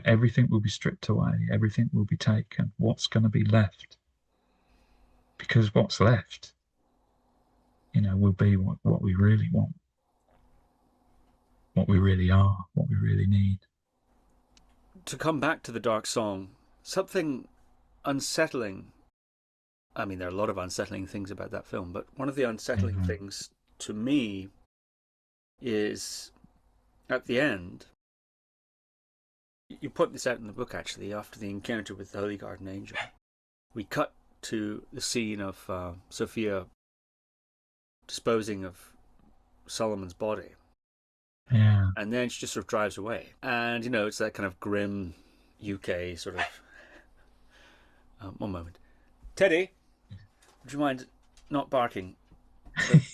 Everything will be stripped away, everything will be taken. What's going to be left? Because what's left, will be what we really want, what we really are, what we really need. To come back to the Dark Song, something unsettling. I mean, there are a lot of unsettling things about that film, but one of the unsettling things to me is at the end. You put this out in the book, actually, after the encounter with the Holy Garden Angel. We cut to the scene of Sophia disposing of Solomon's body. Yeah. And then she just sort of drives away. And, it's that kind of grim UK sort of... one moment. Teddy, would you mind not barking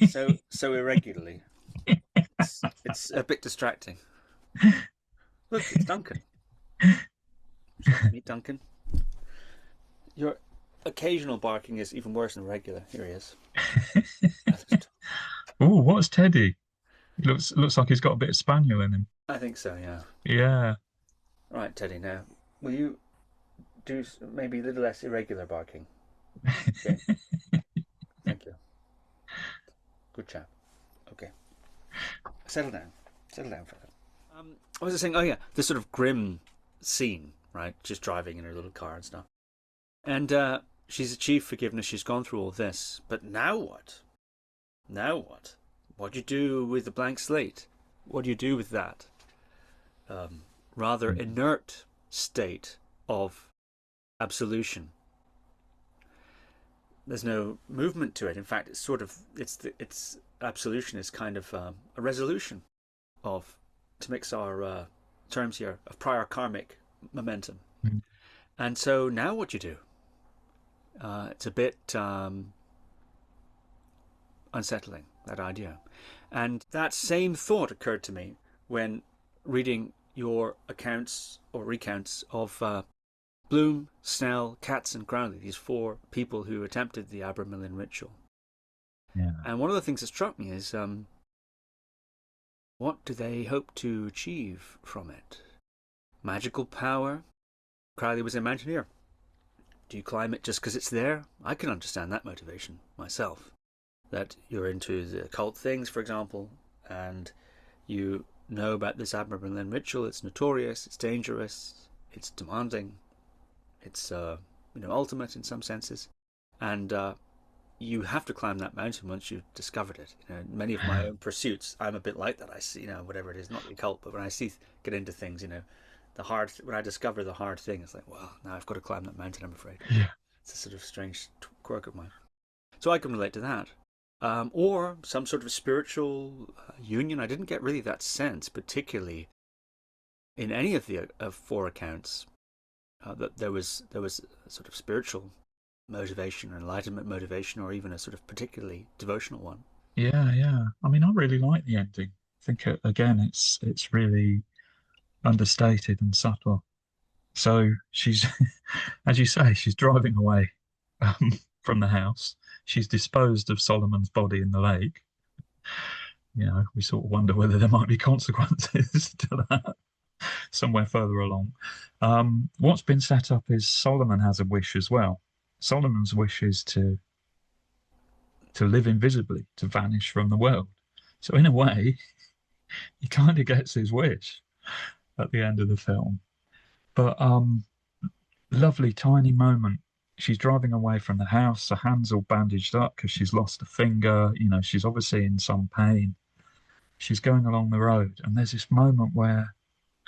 so irregularly? It's a bit distracting. Look, it's Duncan. Meet Duncan. Your occasional barking is even worse than regular. Here he is. Oh, what's Teddy? He looks like he's got a bit of spaniel in him. I think so, yeah. Yeah. Right, Teddy, now, will you do maybe a little less irregular barking? Okay. Thank you. Good chap. Okay. Settle down, fella. I was just saying, oh yeah, this sort of grim scene right? Just driving in her little car and stuff. And she's achieved forgiveness. She's gone through all this. But now what? Now what? What do you do with the blank slate? What do you do with that rather inert state of absolution? There's no movement to it. In fact, it's absolution is kind of a resolution of, to mix our terms here, of prior karmic momentum. And so now what you do? It's a bit unsettling, that idea. And that same thought occurred to me when reading your accounts or recounts of Bloom, Snell, Katz and Crowley, these 4 people who attempted the Abramelin Ritual. Yeah. And one of the things that struck me is what do they hope to achieve from it? Magical power? Crowley was a mountaineer. Do you climb it just because it's there? I can understand that motivation myself. That you're into the occult things, for example, and you know about this Abramelin Ritual. It's notorious, it's dangerous, it's demanding, it's ultimate in some senses, and you have to climb that mountain once you've discovered it. Many of my own pursuits, I'm a bit like that. I see, whatever it is, not the occult, but when I get into things, when I discover the hard thing, it's like, well, now I've got to climb that mountain, I'm afraid. Yeah. It's a sort of strange quirk of mine. So I can relate to that. Or some sort of spiritual union. I didn't get really that sense, particularly in any of the 4 accounts, that there was a sort of spiritual motivation or enlightenment motivation, or even a sort of particularly devotional one. Yeah. I mean, I really like the ending. I think again, it's really understated and subtle. So she's, as you say, she's driving away from the house. She's disposed of Solomon's body in the lake. We sort of wonder whether there might be consequences to that somewhere further along. What's been set up is Solomon has a wish as well. Solomon's wish is to live invisibly, to vanish from the world. So in a way, he kind of gets his wish at the end of the film. But lovely tiny moment. She's driving away from the house. Her hand's all bandaged up because she's lost a finger. She's obviously in some pain. She's going along the road, and there's this moment where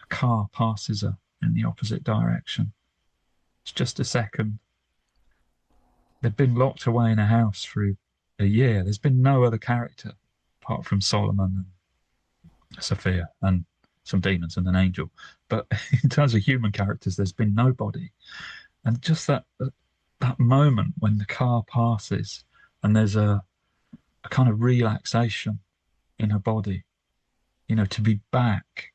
a car passes her in the opposite direction. It's just a second. They've been locked away in a house for a year. There's been no other character apart from Solomon and Sophia and some demons and an angel. But in terms of human characters, there's been nobody. And just that moment when the car passes and there's a kind of relaxation in her body, to be back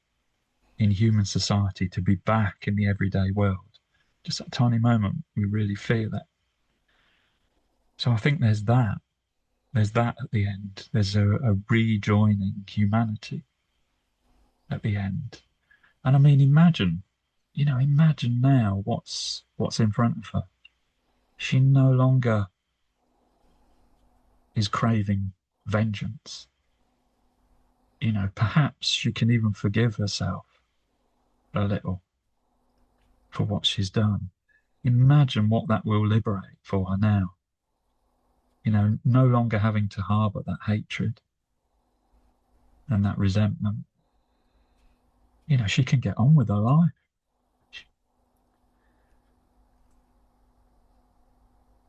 in human society, to be back in the everyday world. Just that tiny moment, we really feel it. So I think there's that. There's that at the end. There's a rejoining humanity at the end. And I mean, imagine now what's in front of her. She no longer is craving vengeance. Perhaps she can even forgive herself a little for what she's done. Imagine what that will liberate for her now. No longer having to harbour that hatred and that resentment. She can get on with her life.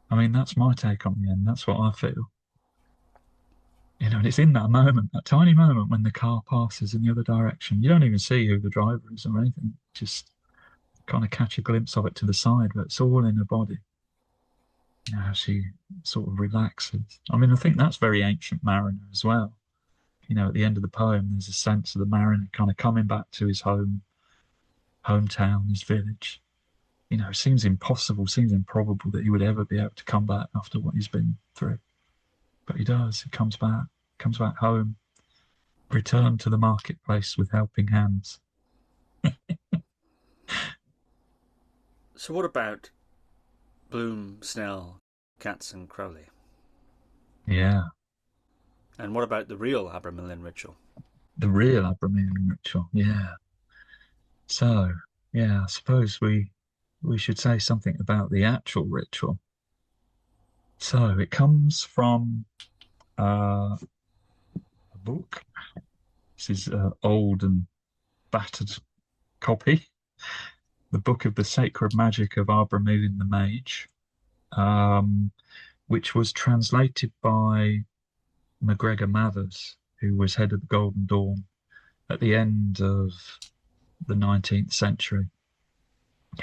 I mean, that's my take on the end. That's what I feel. And it's in that moment, that tiny moment when the car passes in the other direction. You don't even see who the driver is or anything. Just kind of catch a glimpse of it to the side, but it's all in her body. She sort of relaxes. I mean, I think that's very Ancient Mariner as well. At the end of the poem, there's a sense of the mariner kind of coming back to his hometown, his village. It seems impossible, seems improbable that he would ever be able to come back after what he's been through. But he does. He comes back home, returned to the marketplace with helping hands. So what about Bloom, Snell, Katz and Crowley? Yeah. And what about the real Abramelin Ritual? The real Abramelin Ritual, yeah. So, yeah, I suppose we should say something about the actual ritual. So it comes from a book. This is an old and battered copy. The Book of the Sacred Magic of Abramelin the Mage, which was translated by MacGregor Mathers, who was head of the Golden Dawn at the end of the 19th century.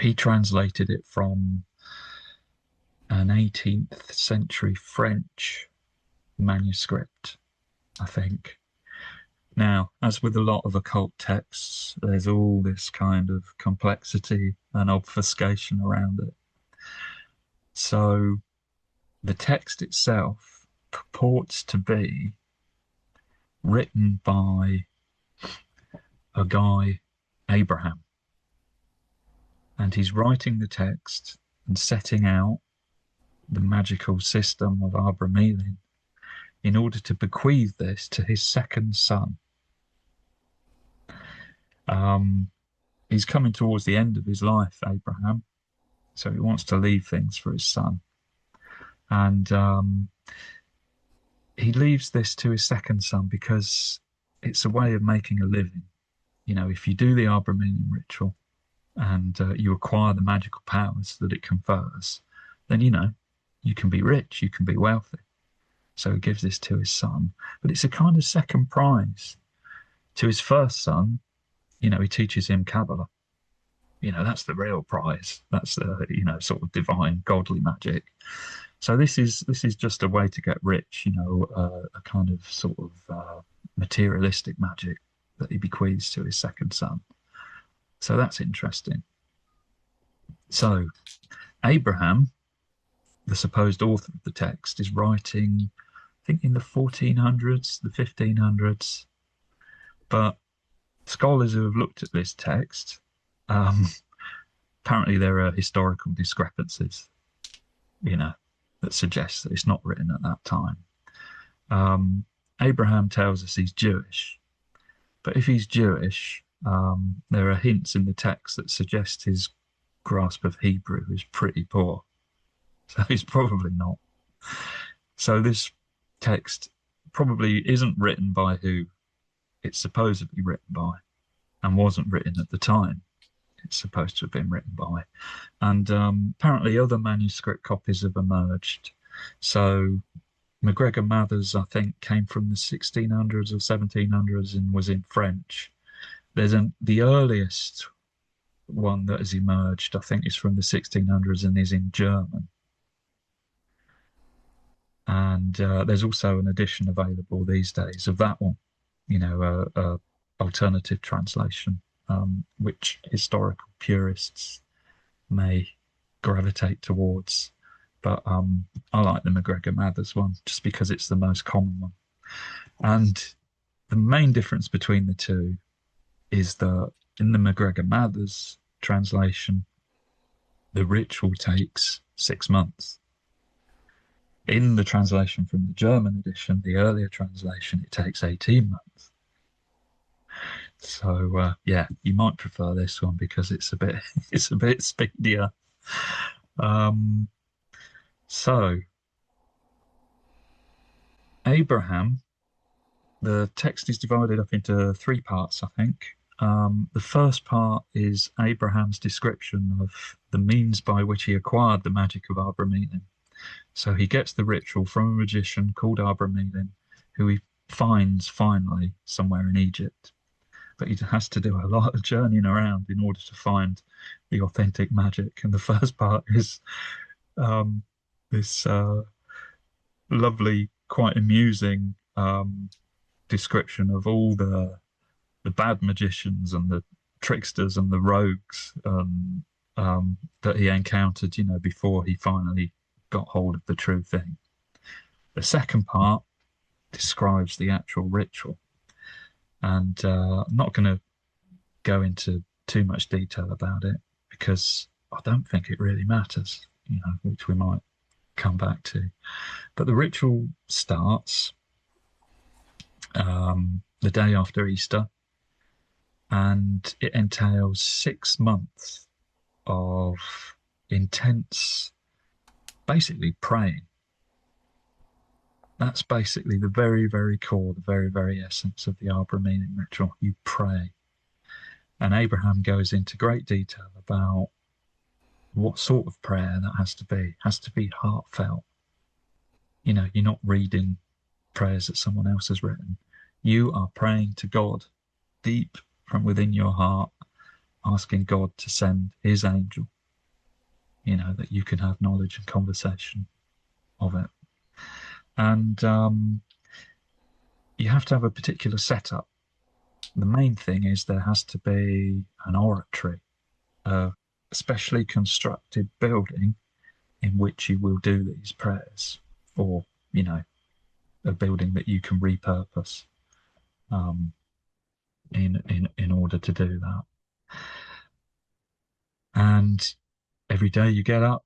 He translated it from an 18th century French manuscript, I think. Now, as with a lot of occult texts, there's all this kind of complexity and obfuscation around it. So the text itself purports to be written by a guy, Abraham. And he's writing the text and setting out the magical system of Abramelin in order to bequeath this to his second son. He's coming towards the end of his life, Abraham, so he wants to leave things for his son. And he leaves this to his second son because it's a way of making a living. You know, if you do the Abramelin ritual and you acquire the magical powers that it confers, then, you know, you can be rich, you can be wealthy. So he gives this to his son. But it's a kind of second prize. To his first son, you know, he teaches him Kabbalah. You know, that's the real prize. That's the, you know, sort of divine, godly magic. So this is just a way to get rich, you know, a kind of sort of materialistic magic that he bequeaths to his second son. So that's interesting. So Abraham, the supposed author of the text, is writing, I think, in the 1400s, the 1500s. But scholars who have looked at this text, apparently there are historical discrepancies, you know, that suggest that it's not written at that time. Abraham tells us he's Jewish, but if he's Jewish, there are hints in the text that suggest his grasp of Hebrew is pretty poor. So he's probably not. So this text probably isn't written by who it's supposedly written by, and wasn't written at the time it's supposed to have been written by. And apparently other manuscript copies have emerged. So MacGregor Mathers, I think, came from the 1600s or 1700s and was in French. There's the earliest one that has emerged, I think, is from the 1600s and is in German. And there's also an edition available these days of that one, you know, a alternative translation, which historical purists may gravitate towards. But I like the MacGregor Mathers one just because it's the most common one. And the main difference between the two is that in the MacGregor Mathers translation, the ritual takes 6 months. In the translation from the German edition, the earlier translation, it takes 18 months. So yeah, you might prefer this one because it's a bit speedier. So Abraham, the text is divided up into 3 parts, I think. The first part is Abraham's description of the means by which he acquired the magic of Abramelin. So he gets the ritual from a magician called Abramelin, who he finds finally somewhere in Egypt. But he has to do a lot of journeying around in order to find the authentic magic. And the first part is this lovely, quite amusing description of all the bad magicians and the tricksters and the rogues that he encountered, you know, before he finally got hold of the true thing. The second part describes the actual ritual. And I'm not going to go into too much detail about it because I don't think it really matters, you know, which we might come back to. But the ritual starts the day after Easter. and it entails 6 months of intense, basically praying. That's basically the very, very core, the very, very essence of the Abramelin Ritual. You pray. And Abraham goes into great detail about what sort of prayer that has to be. It has to be heartfelt. You know, you're not reading prayers that someone else has written. You are praying to God deep from within your heart, asking God to send his angel, you know, that you can have knowledge and conversation of it. And you have to have a particular setup. The main thing is there has to be an oratory, a specially constructed building in which you will do these prayers, or, you know, a building that you can repurpose in order to do that. And every day you get up,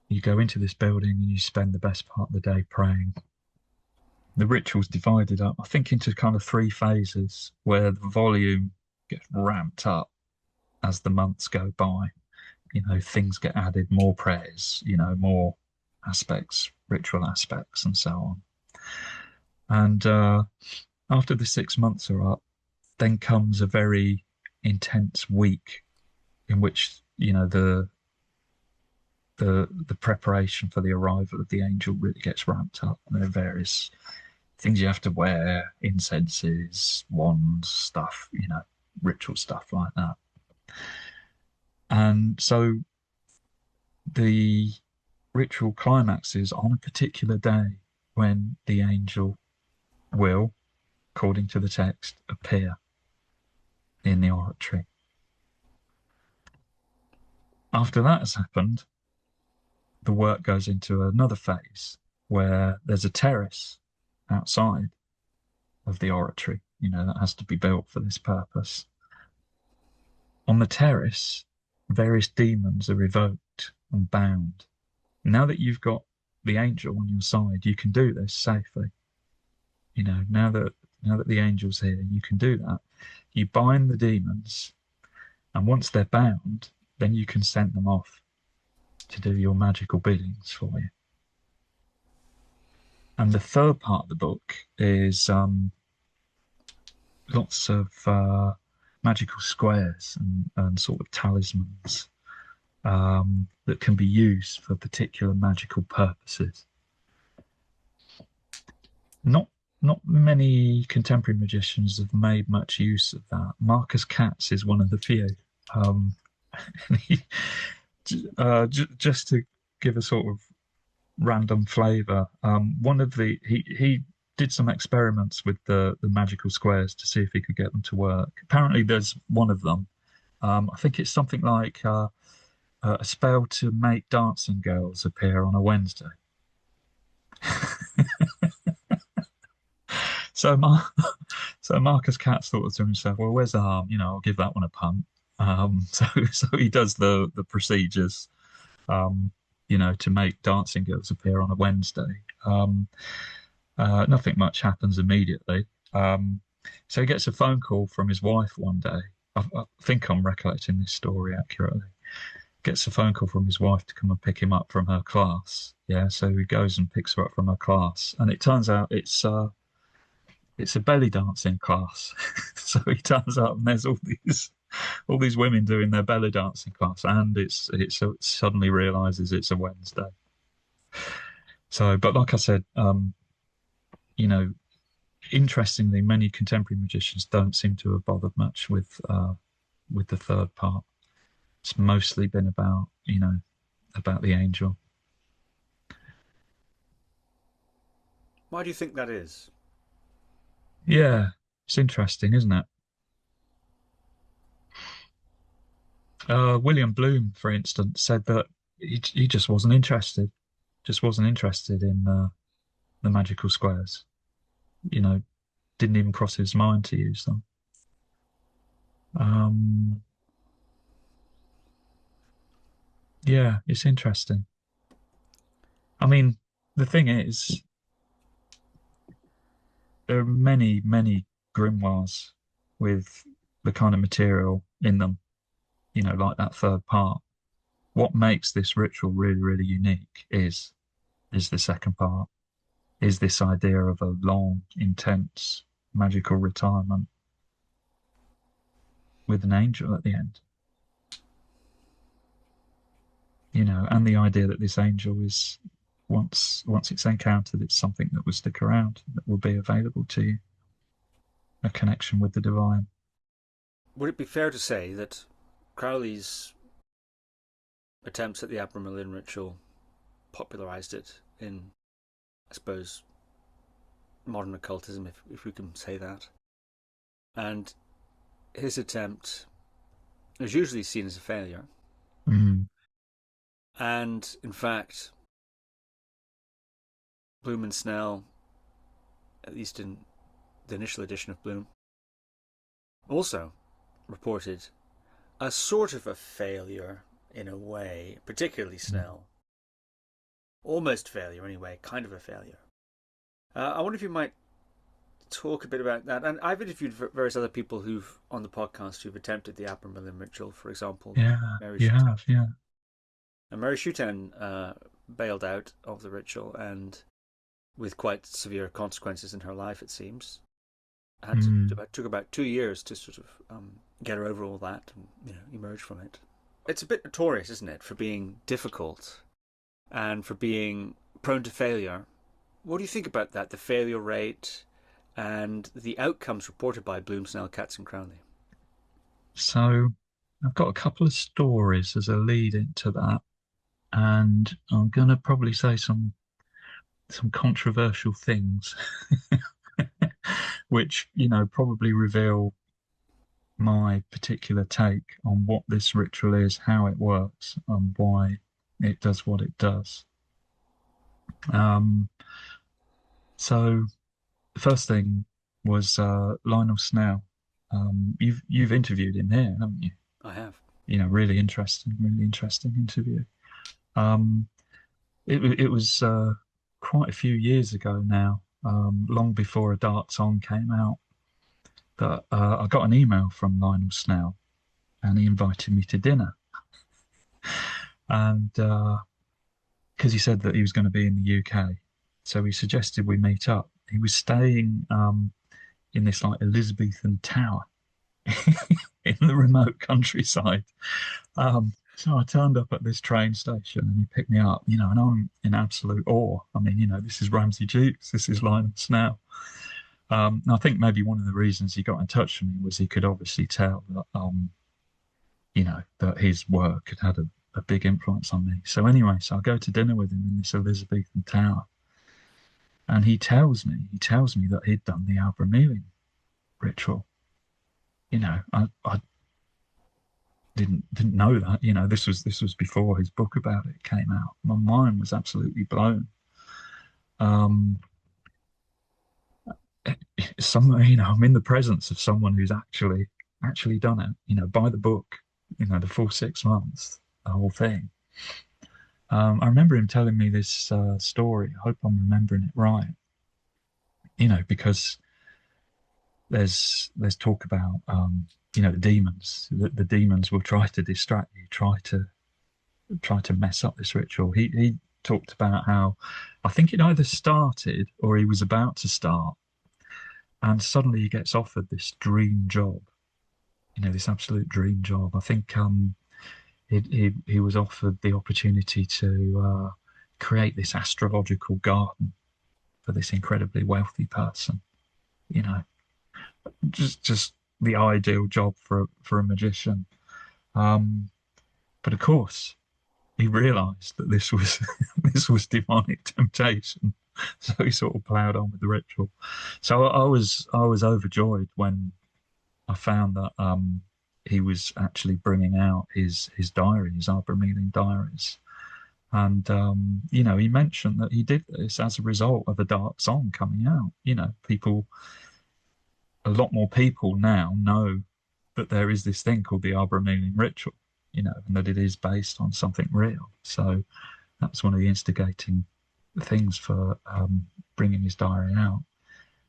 you go into this building and you spend the best part of the day praying. The ritual's divided up, I think, into kind of 3 phases where the volume gets ramped up as the months go by. You know, things get added, more prayers, you know, more aspects, ritual aspects, and so on. And after the 6 months are up, then comes a very intense week in which, you know, the preparation for the arrival of the angel really gets ramped up. And there are various things you have to wear, incenses, wands, stuff, you know, ritual stuff like that. And so the ritual climaxes on a particular day when the angel will, according to the text, appear in the oratory. After that has happened, the work goes into another phase where there's a terrace outside of the oratory, you know, that has to be built for this purpose. On the terrace, various demons are evoked and bound. Now that you've got the angel on your side, you can do this safely. You know, now that the angel's here, you can do that. You bind the demons, and once they're bound, then you can send them off to do your magical biddings for you. And the third part of the book is lots of magical squares and sort of talismans that can be used for particular magical purposes. Not many contemporary magicians have made much use of that. Marcus Katz is one of the few. Just to give a sort of random flavour, he did some experiments with the magical squares to see if he could get them to work. Apparently there's one of them. I think it's something like a spell to make dancing girls appear on a Wednesday. So Marcus Katz thought to himself, well, where's the harm? You know, I'll give that one a punt. So he does the procedures, you know, to make dancing girls appear on a Wednesday. Nothing much happens immediately. So he gets a phone call from his wife one day. I think I'm recollecting this story accurately. Gets a phone call from his wife to come and pick him up from her class. Yeah, so he goes and picks her up from her class, and it turns out it's a belly dancing class. So he turns up and there's all these women doing their belly dancing class, and it suddenly realizes it's a Wednesday. So, but like I said, you know, interestingly, many contemporary magicians don't seem to have bothered much with the third part. It's mostly been about, you know, about the angel. Why do you think that is? Yeah, it's interesting, isn't it? William Bloom, for instance, said that he just wasn't interested. Just wasn't interested in the magical squares. You know, didn't even cross his mind to use them. Yeah, it's interesting. I mean, the thing is, there are many, many grimoires with the kind of material in them, like that third part. What makes this ritual really, really unique is the second part, is this idea of a long, intense, magical retirement with an angel at the end. And the idea that this angel is, once it's encountered, it's something that will stick around, that will be available to you, a connection with the divine. Would it be fair to say that Crowley's attempts at the Abramelin Ritual popularized it in, I suppose, modern occultism, if we can say that? And his attempt is usually seen as a failure. Mm. And in fact, Bloom and Snell, at least in the initial edition of Bloom, also reported a sort of a failure in a way, particularly Snell. Almost failure anyway, kind of a failure. I wonder if you might talk a bit about that. And I've interviewed various other people who've on the podcast who've attempted the Abramelin Ritual, for example. Yeah, Mary you Schutten. have, yeah. And Mary Schutten bailed out of the ritual, and with quite severe consequences in her life, it seems. Took about 2 years to sort of get her over all that and emerge from it. It's a bit notorious, isn't it, for being difficult and for being prone to failure. What do you think about that, the failure rate and the outcomes reported by Bloom, Snell, Katz and Crowley? So I've got a couple of stories as a lead into that, and I'm going to probably say some controversial things, which probably reveal my particular take on what this ritual is, how it works, and why it does what it does. So the first thing was Lionel Snell. You've interviewed him here, haven't you? I have. Really interesting interview. It was quite a few years ago now, long before A Dark Song came out, that I got an email from Lionel Snell, and he invited me to dinner. And because he said that he was going to be in the UK, so he suggested we meet up. He was staying in this like Elizabethan tower in the remote countryside. So I turned up at this train station, and he picked me up, and I'm in absolute awe. I mean, this is Ramsay Dukes, this is Lionel Snell. And I think maybe one of the reasons he got in touch with me was he could obviously tell that, that his work had had a big influence on me. So anyway, so I go to dinner with him in this Elizabethan tower, and he tells me that he'd done the Abramelin Ritual. I didn't know that. This was before his book about it came out. My mind was absolutely blown. I'm in the presence of someone who's actually done it, by the book, the full 6 months, the whole thing. I remember him telling me this story. I hope I'm remembering it right. Because there's talk about the demons. The demons will try to distract you, try to mess up this ritual. He talked about how, I think it either started or he was about to start, and suddenly he gets offered this dream job, this absolute dream job. I think he was offered the opportunity to create this astrological garden for this incredibly wealthy person. Just the ideal job for a magician. But of course, he realised that this was this was demonic temptation, so he sort of ploughed on with the ritual. So I was overjoyed when I found that he was actually bringing out his diary, his Abramelin diaries, and he mentioned that he did this as a result of A Dark Song coming out. A lot more people now know that there is this thing called the Abramelin Ritual, and that it is based on something real. So that's one of the instigating things for bringing his diary out.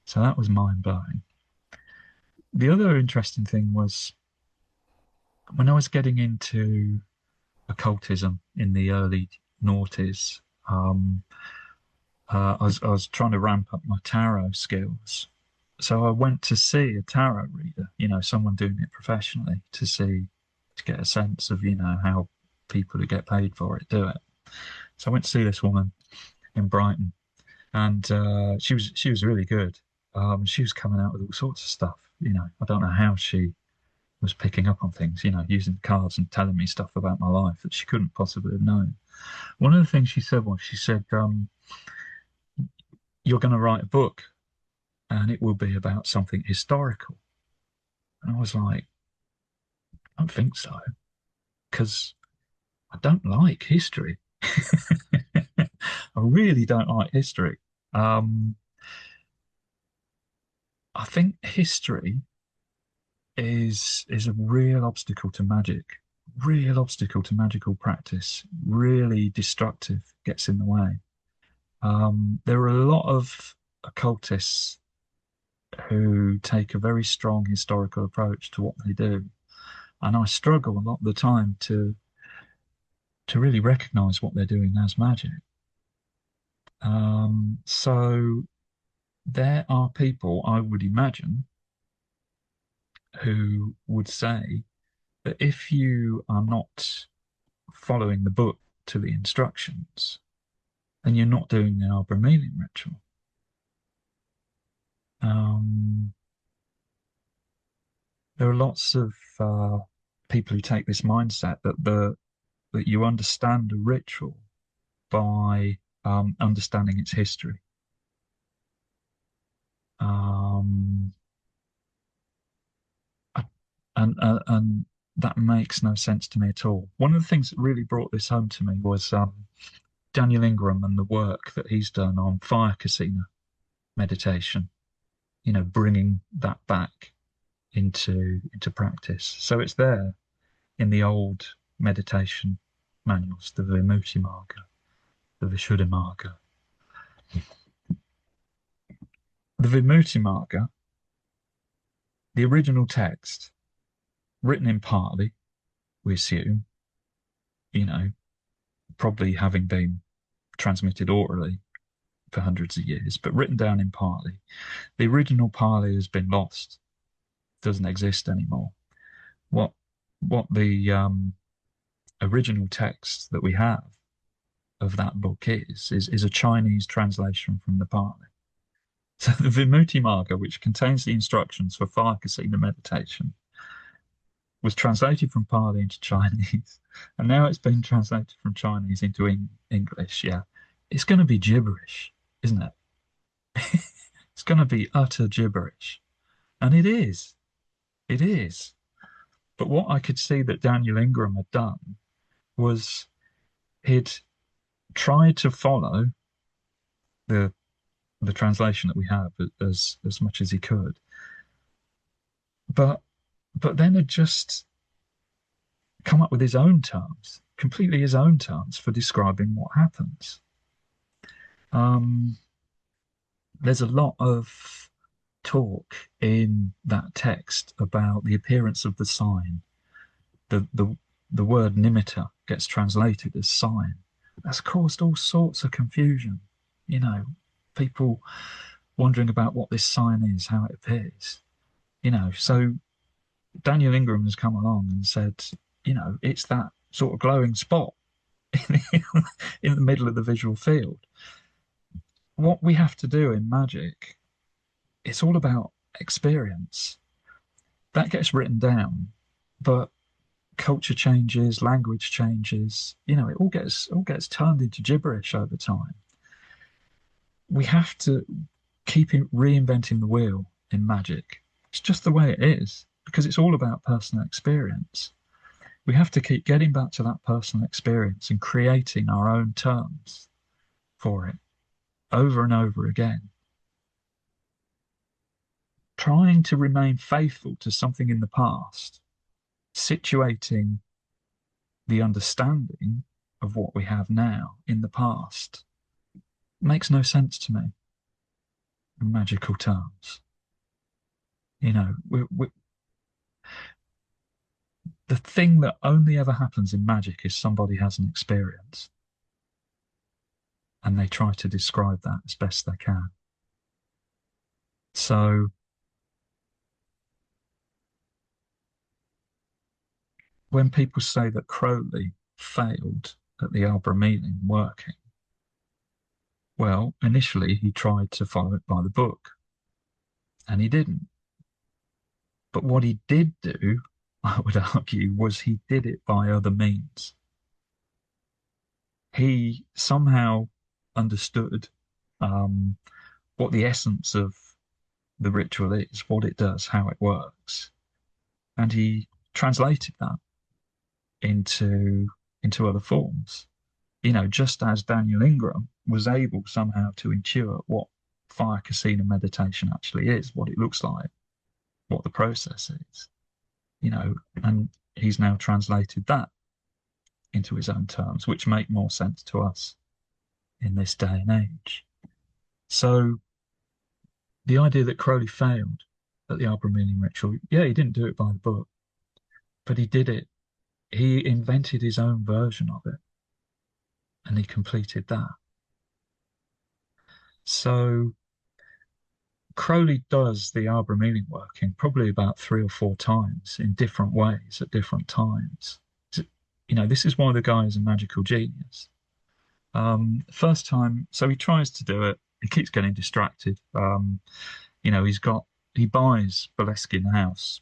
So that was mind-blowing. The other interesting thing was when I was getting into occultism in the early noughties, I was trying to ramp up my tarot skills. So I went to see a tarot reader, someone doing it professionally to get a sense of, how people who get paid for it do it. So I went to see this woman in Brighton, and she was really good. She was coming out with all sorts of stuff. I don't know how she was picking up on things, using cards and telling me stuff about my life that she couldn't possibly have known. One of the things she said was, you're going to write a book and it will be about something historical. And I was like, I don't think so, because I don't like history. I really don't like history. I think history is a real obstacle to magic, real obstacle to magical practice, really destructive, gets in the way. There are a lot of occultists who take a very strong historical approach to what they do, and I struggle a lot of the time to really recognize what they're doing as magic. So there are people, I would imagine, who would say that if you are not following the book to the instructions, then you're not doing the Abramelin Ritual. There are lots of people who take this mindset that you understand a ritual by understanding its history. And that makes no sense to me at all. One of the things that really brought this home to me was Daniel Ingram and the work that he's done on fire Kasina meditation, bringing that back into practice. So it's there in the old meditation manuals, the Vimutti Marga, the Vishuddha Marga. The Vimutti Marga, the original text, written in Pali, we assume, probably having been transmitted orally for hundreds of years, but written down in Pali. The original Pali has been lost, doesn't exist anymore. What the original text that we have of that book is a Chinese translation from the Pali. So the Vimutti Marga, which contains the instructions for fire Kasina meditation, was translated from Pali into Chinese, and now it's been translated from Chinese into English. Yeah, it's going to be gibberish, isn't it? It's going to be utter gibberish, and it is. It is. But what I could see that Daniel Ingram had done was he'd tried to follow the translation that we have as much as he could, but then had just come up with his own terms, completely his own terms for describing what happens. There's a lot of talk in that text about the appearance of the sign. The word nimitta gets translated as sign. That's caused all sorts of confusion. People wondering about what this sign is, how it appears. So Daniel Ingram has come along and said, it's that sort of glowing spot in the middle of the visual field. What we have to do in magic, it's all about experience. That gets written down, but culture changes, language changes. It all gets turned into gibberish over time. We have to keep reinventing the wheel in magic. It's just the way it is, because it's all about personal experience. We have to keep getting back to that personal experience and creating our own terms for it over and over again. Trying to remain faithful to something in the past, situating the understanding of what we have now in the past, makes no sense to me in magical terms. You know, the thing that only ever happens in magic is somebody has an experience and they try to describe that as best they can. So when people say that Crowley failed at the Abramelin working, well, initially he tried to follow it by the book and he didn't. But what he did do, I would argue, was he did it by other means. He somehow understood what the essence of the ritual is, what it does, how it works, and he translated that into other forms. You know, just as Daniel Ingram was able somehow to intuit what fire Kasina meditation actually is, what it looks like, what the process is, you know, and he's now translated that into his own terms, which make more sense to us in this day and age. So the idea that Crowley failed at the Abramelin Ritual, yeah, he didn't do it by the book, but he did it. He invented his own version of it, and he completed that. So Crowley does the Abramelin working probably about 3 or 4 times in different ways at different times. You know, this is why the guy is a magical genius. First time, so he tries to do it. He keeps getting distracted. You know, he buys Boleskine House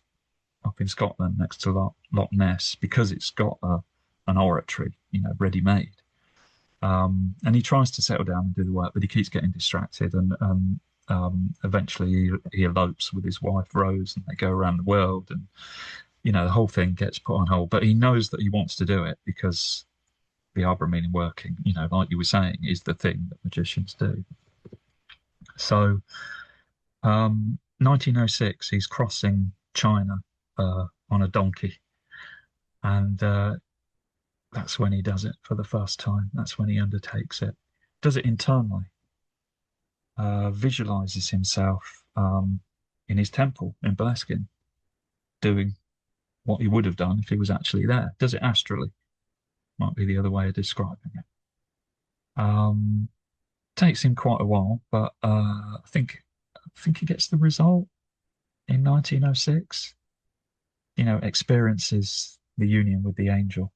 up in Scotland next to Loch Ness because it's got an oratory, you know, ready-made. And he tries to settle down and do the work, but he keeps getting distracted. And eventually he elopes with his wife Rose, and they go around the world. And you know, the whole thing gets put on hold. But he knows that he wants to do it because the Abramelin working, you know, like you were saying, is the thing that magicians do. So, 1906, he's crossing China on a donkey, and that's when he does it for the first time. That's when he undertakes it. Does it internally. Visualizes himself in his temple in Boleskine, doing what he would have done if he was actually there. Does it astrally, might be the other way of describing it. Takes him quite a while, but I think he gets the result in 1906. You know, experiences the union with the angel.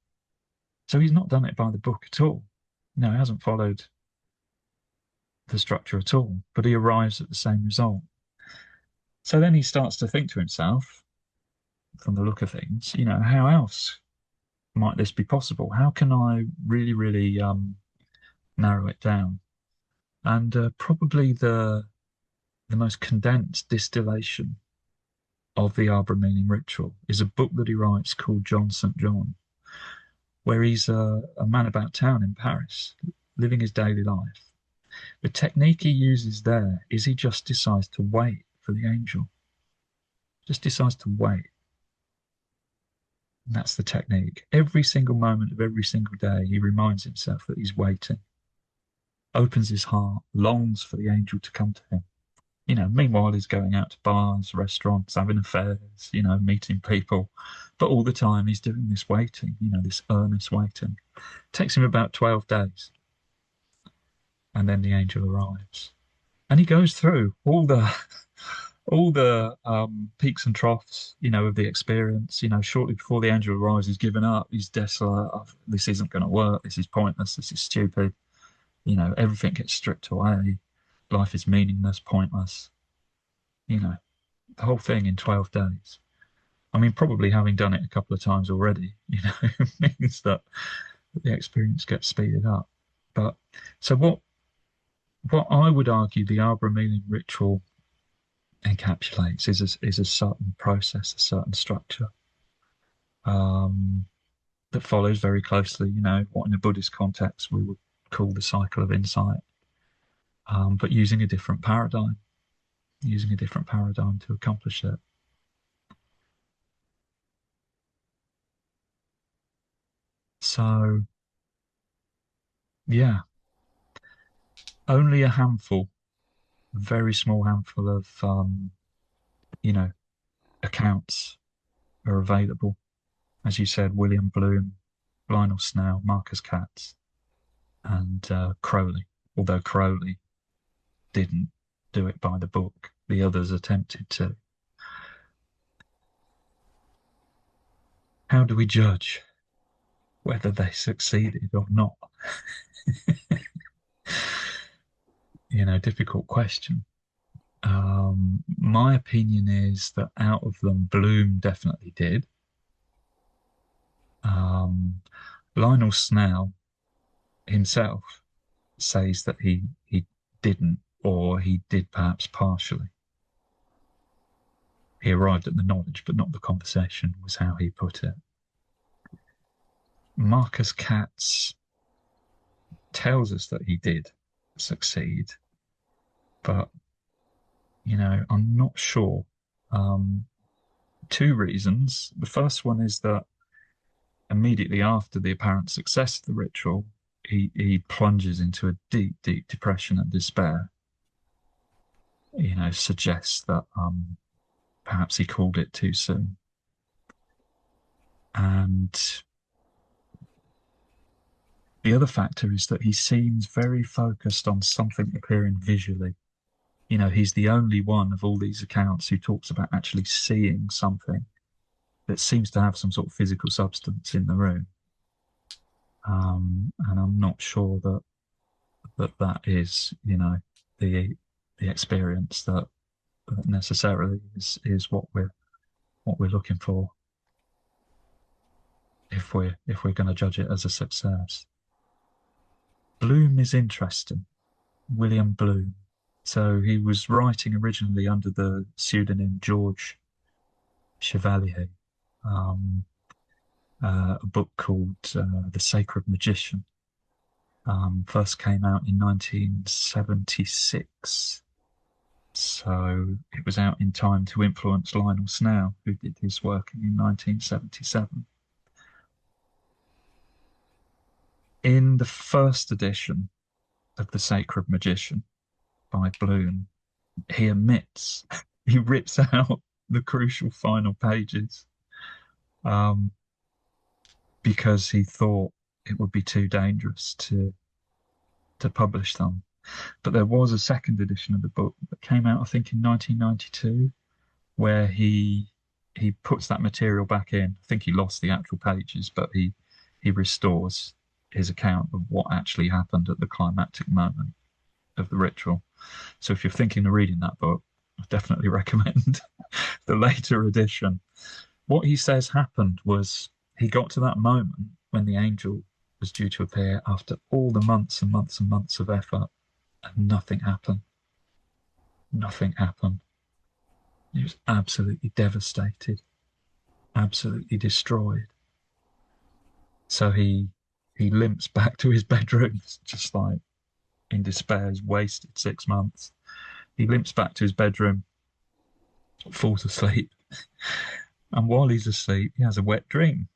So he's not done it by the book at all. No, he hasn't followed the structure at all, but he arrives at the same result. So then he starts to think to himself, from the look of things, you know, how else might this be possible? How can I really, really narrow it down? And probably the most condensed distillation of the Abramelin Ritual is a book that he writes called John St. John, where he's a man about town in Paris, living his daily life. The technique he uses there is he just decides to wait for the angel. Just decides to wait. And that's the technique. Every single moment of every single day, he reminds himself that he's waiting. Opens his heart, longs for the angel to come to him. You know, meanwhile, he's going out to bars, restaurants, having affairs, you know, meeting people. But all the time, he's doing this waiting, you know, this earnest waiting. It takes him about 12 days. And then the angel arrives. And he goes through all the peaks and troughs, you know, of the experience. You know, shortly before the angel arrives, he's given up. He's desolate. Oh, this isn't going to work. This is pointless. This is stupid. You know, everything gets stripped away. Life is meaningless, pointless. You know, the whole thing in 12 days. I mean, probably having done it a couple of times already, you know, means that the experience gets speeded up. But so what I would argue the Abramelin Ritual encapsulates is a certain process, a certain structure that follows very closely, you know, what in a Buddhist context we would call the cycle of insight, but using a different paradigm to accomplish it. So, yeah, only a handful, very small handful of, you know, accounts are available. As you said, William Bloom, Lionel Snell, Marcus Katz, and Crowley. Although Crowley didn't do it by the book, the others attempted to. How do we judge whether they succeeded or not? Difficult question. My opinion is that out of them, Bloom definitely did. Lionel Snell himself says that he didn't, or he did perhaps partially. He arrived at the knowledge, but not the conversation, was how he put it. Marcus Katz tells us that he did succeed, but, I'm not sure. Two reasons. The first one is that immediately after the apparent success of the ritual, he plunges into a deep, deep depression and despair. Suggests that perhaps he called it too soon. And the other factor is that he seems very focused on something appearing visually. He's the only one of all these accounts who talks about actually seeing something that seems to have some sort of physical substance in the room. And I'm not sure that is, the experience that necessarily is what we're looking for if we're going to judge it as a success. Bloom is interesting. William Bloom. So he was writing originally under the pseudonym George Chevalier, a book called The Sacred Magician. First came out in 1976. So it was out in time to influence Lionel Snell, who did his work in 1977. In the first edition of The Sacred Magician by Bloom, he rips out the crucial final pages because he thought it would be too dangerous to publish them. But there was a second edition of the book that came out, I think, in 1992, where he puts that material back in. I think he lost the actual pages, but he restores his account of what actually happened at the climactic moment of the ritual. So if you're thinking of reading that book, I definitely recommend the later edition. What he says happened was he got to that moment when the angel was due to appear after all the months and months and months of effort, and nothing happened. Nothing happened. He was absolutely devastated, absolutely destroyed. So he limps back to his bedroom, just like in despair. He's wasted 6 months. He limps back to his bedroom, falls asleep, and while he's asleep, he has a wet dream.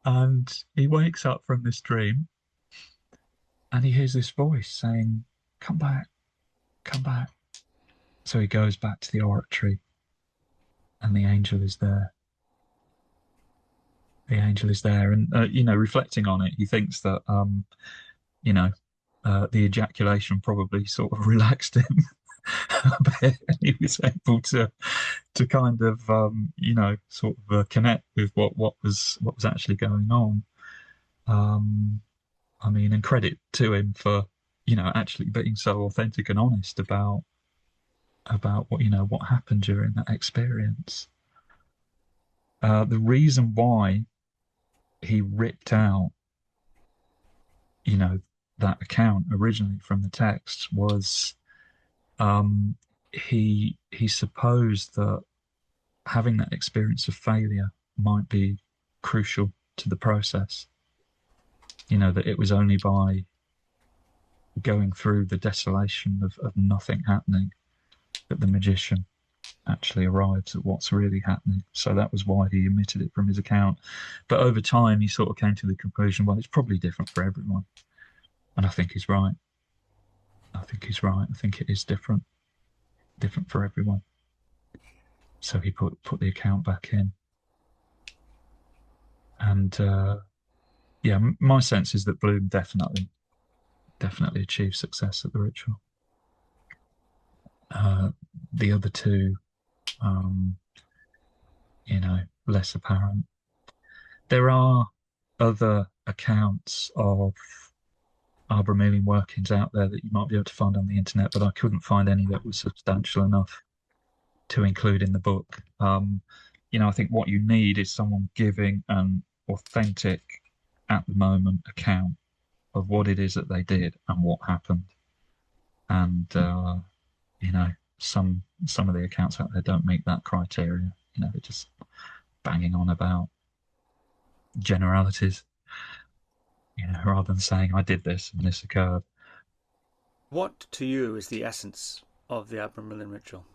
And he wakes up from this dream, and he hears this voice saying, "Come back, come back." So he goes back to the oratory, and the angel is there. The angel is there, and reflecting on it, he thinks that the ejaculation probably sort of relaxed him a bit, and he was able to kind of connect with what was actually going on. And credit to him for actually being so authentic and honest about what happened during that experience. The reason why he ripped out that account originally from the text was he supposed that having that experience of failure might be crucial to the process. That it was only by going through the desolation of nothing happening that the magician actually arrives at what's really happening. So that was why he omitted it from his account. But over time, he sort of came to the conclusion, well, it's probably different for everyone. And I think he's right. I think it is different. different for everyone. So he put the account back in. And yeah, my sense is that Bloom definitely achieved success at the ritual. The other two, less apparent. There are other accounts of Abramelin workings out there that you might be able to find on the internet, but I couldn't find any that were substantial enough to include in the book. I think what you need is someone giving an authentic, at the moment, account of what it is that they did and what happened. And some of the accounts out there don't meet that criteria. They're just banging on about generalities, rather than saying I did this and this occurred. What to you is the essence of the Abramelin ritual?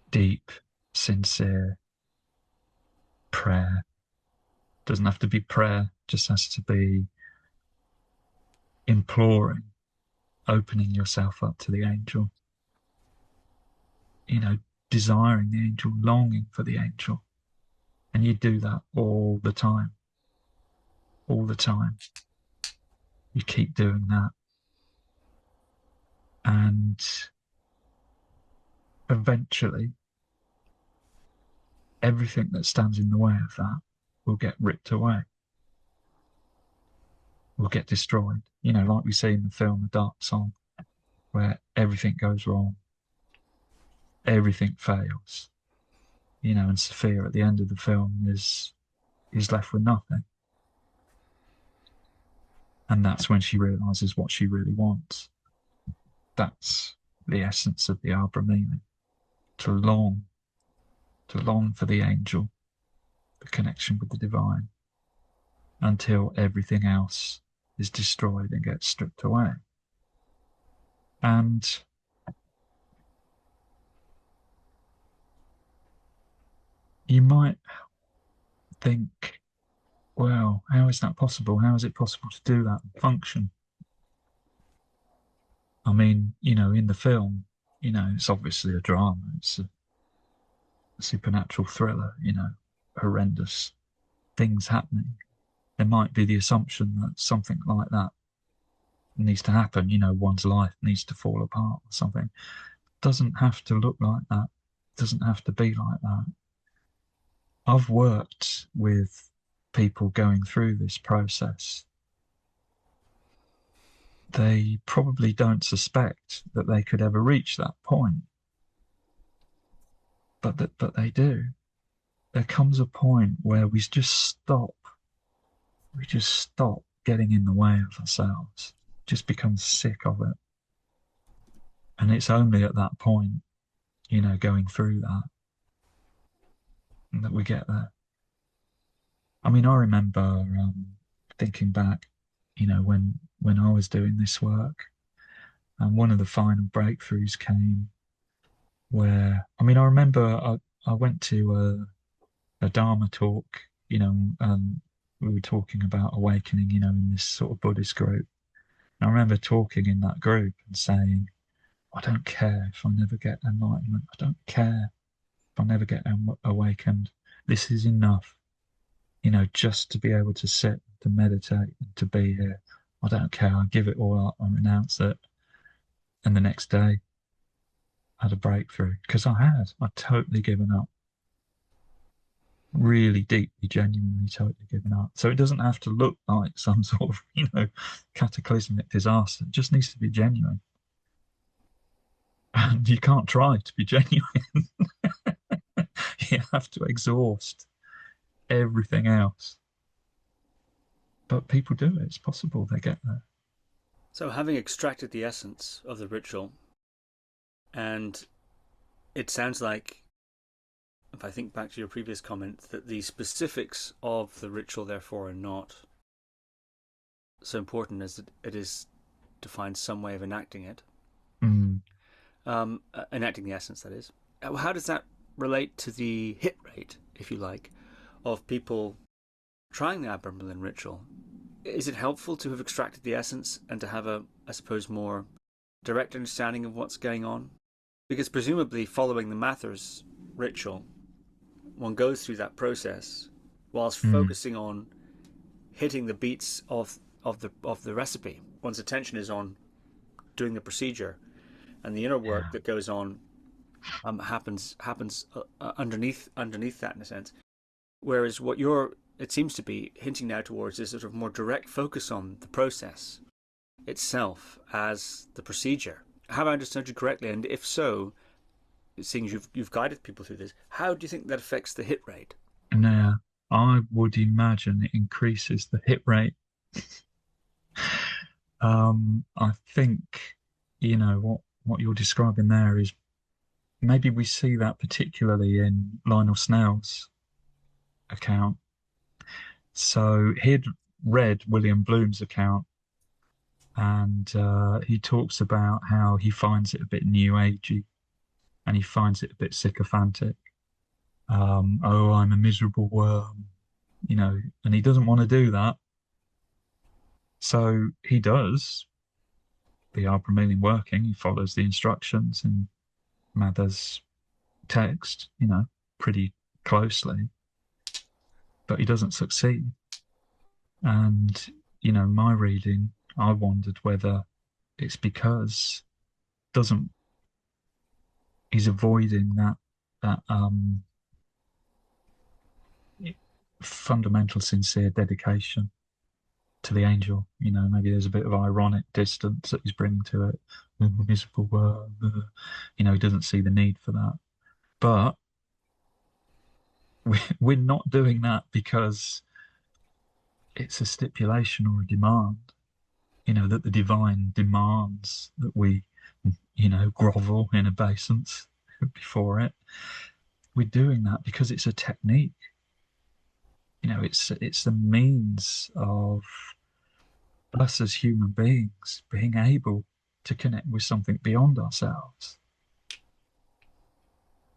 Deep, sincere prayer. Doesn't have to be prayer, just has to be imploring, opening yourself up to the angel, desiring the angel, longing for the angel. And you do that all the time. All the time. You keep doing that. And eventually, everything that stands in the way of that will get ripped away. Will get destroyed. Like we see in the film The Dark Song, where everything goes wrong. Everything fails. And Sophia at the end of the film is left with nothing. And that's when she realizes what she really wants. That's the essence of the Abramelin. To long for the angel, the connection with the divine, until everything else is destroyed and gets stripped away. And you might think, well, how is that possible? How is it possible to do that and function? I mean, in the film, it's obviously a drama. It's a supernatural thriller, horrendous things happening. There might be the assumption that something like that needs to happen, one's life needs to fall apart or something. It doesn't have to look like that. It doesn't have to be like that. I've worked with people going through this process. They probably don't suspect that they could ever reach that point. But they do. There comes a point where we just stop. We just stop getting in the way of ourselves. Just become sick of it. And it's only at that point, going through that we get there. I mean, I remember thinking back, when I was doing this work, and one of the final breakthroughs came where, I remember I went to a dharma talk, and we were talking about awakening, in this sort of Buddhist group. And I remember talking in that group and saying, I don't care if I never get enlightenment. I don't care if I never get awakened. This is enough, just to be able to sit, to meditate, and to be here. I don't care. I give it all up. I renounce it. And the next day, I had a breakthrough because I'd totally given up. Really deeply, genuinely, totally given up. So it doesn't have to look like some sort of, cataclysmic disaster. It just needs to be genuine. And you can't try to be genuine. You have to exhaust everything else. But people do it. It's possible. They get there. So having extracted the essence of the ritual, and it sounds like, if I think back to your previous comment, that the specifics of the ritual therefore are not so important as it is to find some way of enacting it. Enacting the essence, that is. How does that relate to the hit rate, if you like, of people trying the Abramelin ritual? Is it helpful to have extracted the essence and to have a, I suppose, more direct understanding of what's going on? Because presumably following the Mathers ritual, one goes through that process whilst focusing on hitting the beats of the recipe. One's attention is on doing the procedure, and the inner work that goes on happens underneath that, in a sense. Whereas what it seems to be hinting now towards is sort of more direct focus on the process itself as the procedure. Have I understood you correctly? And if so, seeing as you've guided people through this, how do you think that affects the hit rate? Now, I would imagine it increases the hit rate. I think, what you're describing there is maybe we see that particularly in Lionel Snell's account. So he'd read William Bloom's account, and he talks about how he finds it a bit new agey, and he finds it a bit sycophantic. Oh, I'm a miserable worm, and he doesn't want to do that. So he does the Abramelin working. He follows the instructions in Mather's text, pretty closely, but he doesn't succeed. And, my reading, I wondered whether it's because he's avoiding that fundamental sincere dedication to the angel. Maybe there's a bit of ironic distance that he's bringing to it. Miserable world. He doesn't see the need for that. But we're not doing that because it's a stipulation or a demand, that the divine demands that we, grovel in obeisance before it. We're doing that because it's a technique. It's the means of us as human beings being able to connect with something beyond ourselves.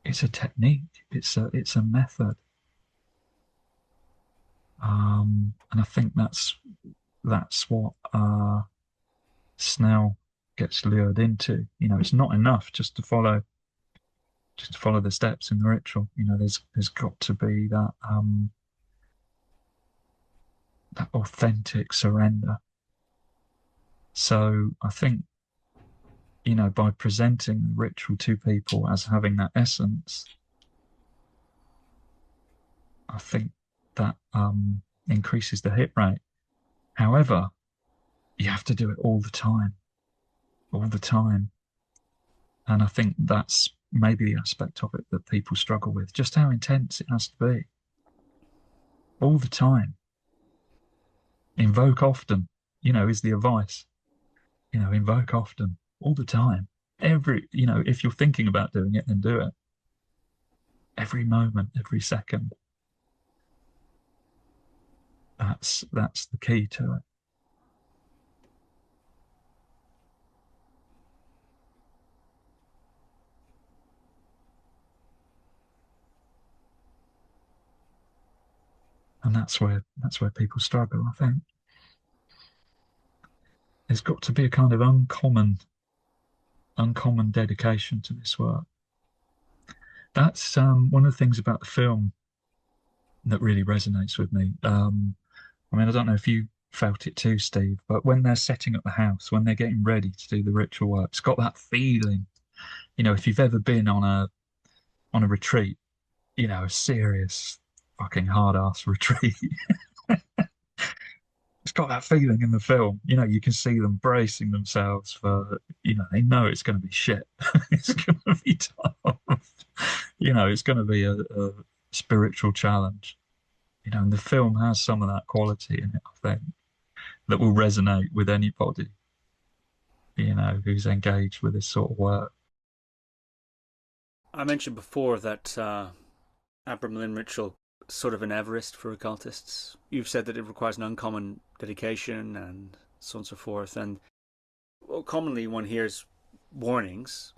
It's a technique. It's a method. And I think that's what Snell gets lured into. It's not enough just to follow the steps in the ritual. There's got to be that authentic surrender. So I think, by presenting the ritual to people as having that essence, I think that increases the hit rate. However, you have to do it all the time. And I think that's maybe the aspect of it that people struggle with, just how intense it has to be. All the time. Invoke often, is the advice. Invoke often, all the time. If you're thinking about doing it, then do it. Every moment, every second. That's the key to it. And that's where people struggle, I think. There's got to be a kind of uncommon dedication to this work. That's one of the things about the film that really resonates with me. I don't know if you felt it too, Steve, but when they're setting up the house, when they're getting ready to do the ritual work, it's got that feeling. If you've ever been on a retreat, a serious fucking hard-ass retreat, it's got that feeling in the film. You can see them bracing themselves for, they know it's going to be shit. It's going to be tough. It's going to be a spiritual challenge. And the film has some of that quality in it, I think, that will resonate with anybody, who's engaged with this sort of work. I mentioned before that Abramelin Ritual is sort of an Everest for occultists. You've said that it requires an uncommon dedication and so on and so forth. And commonly one hears warnings.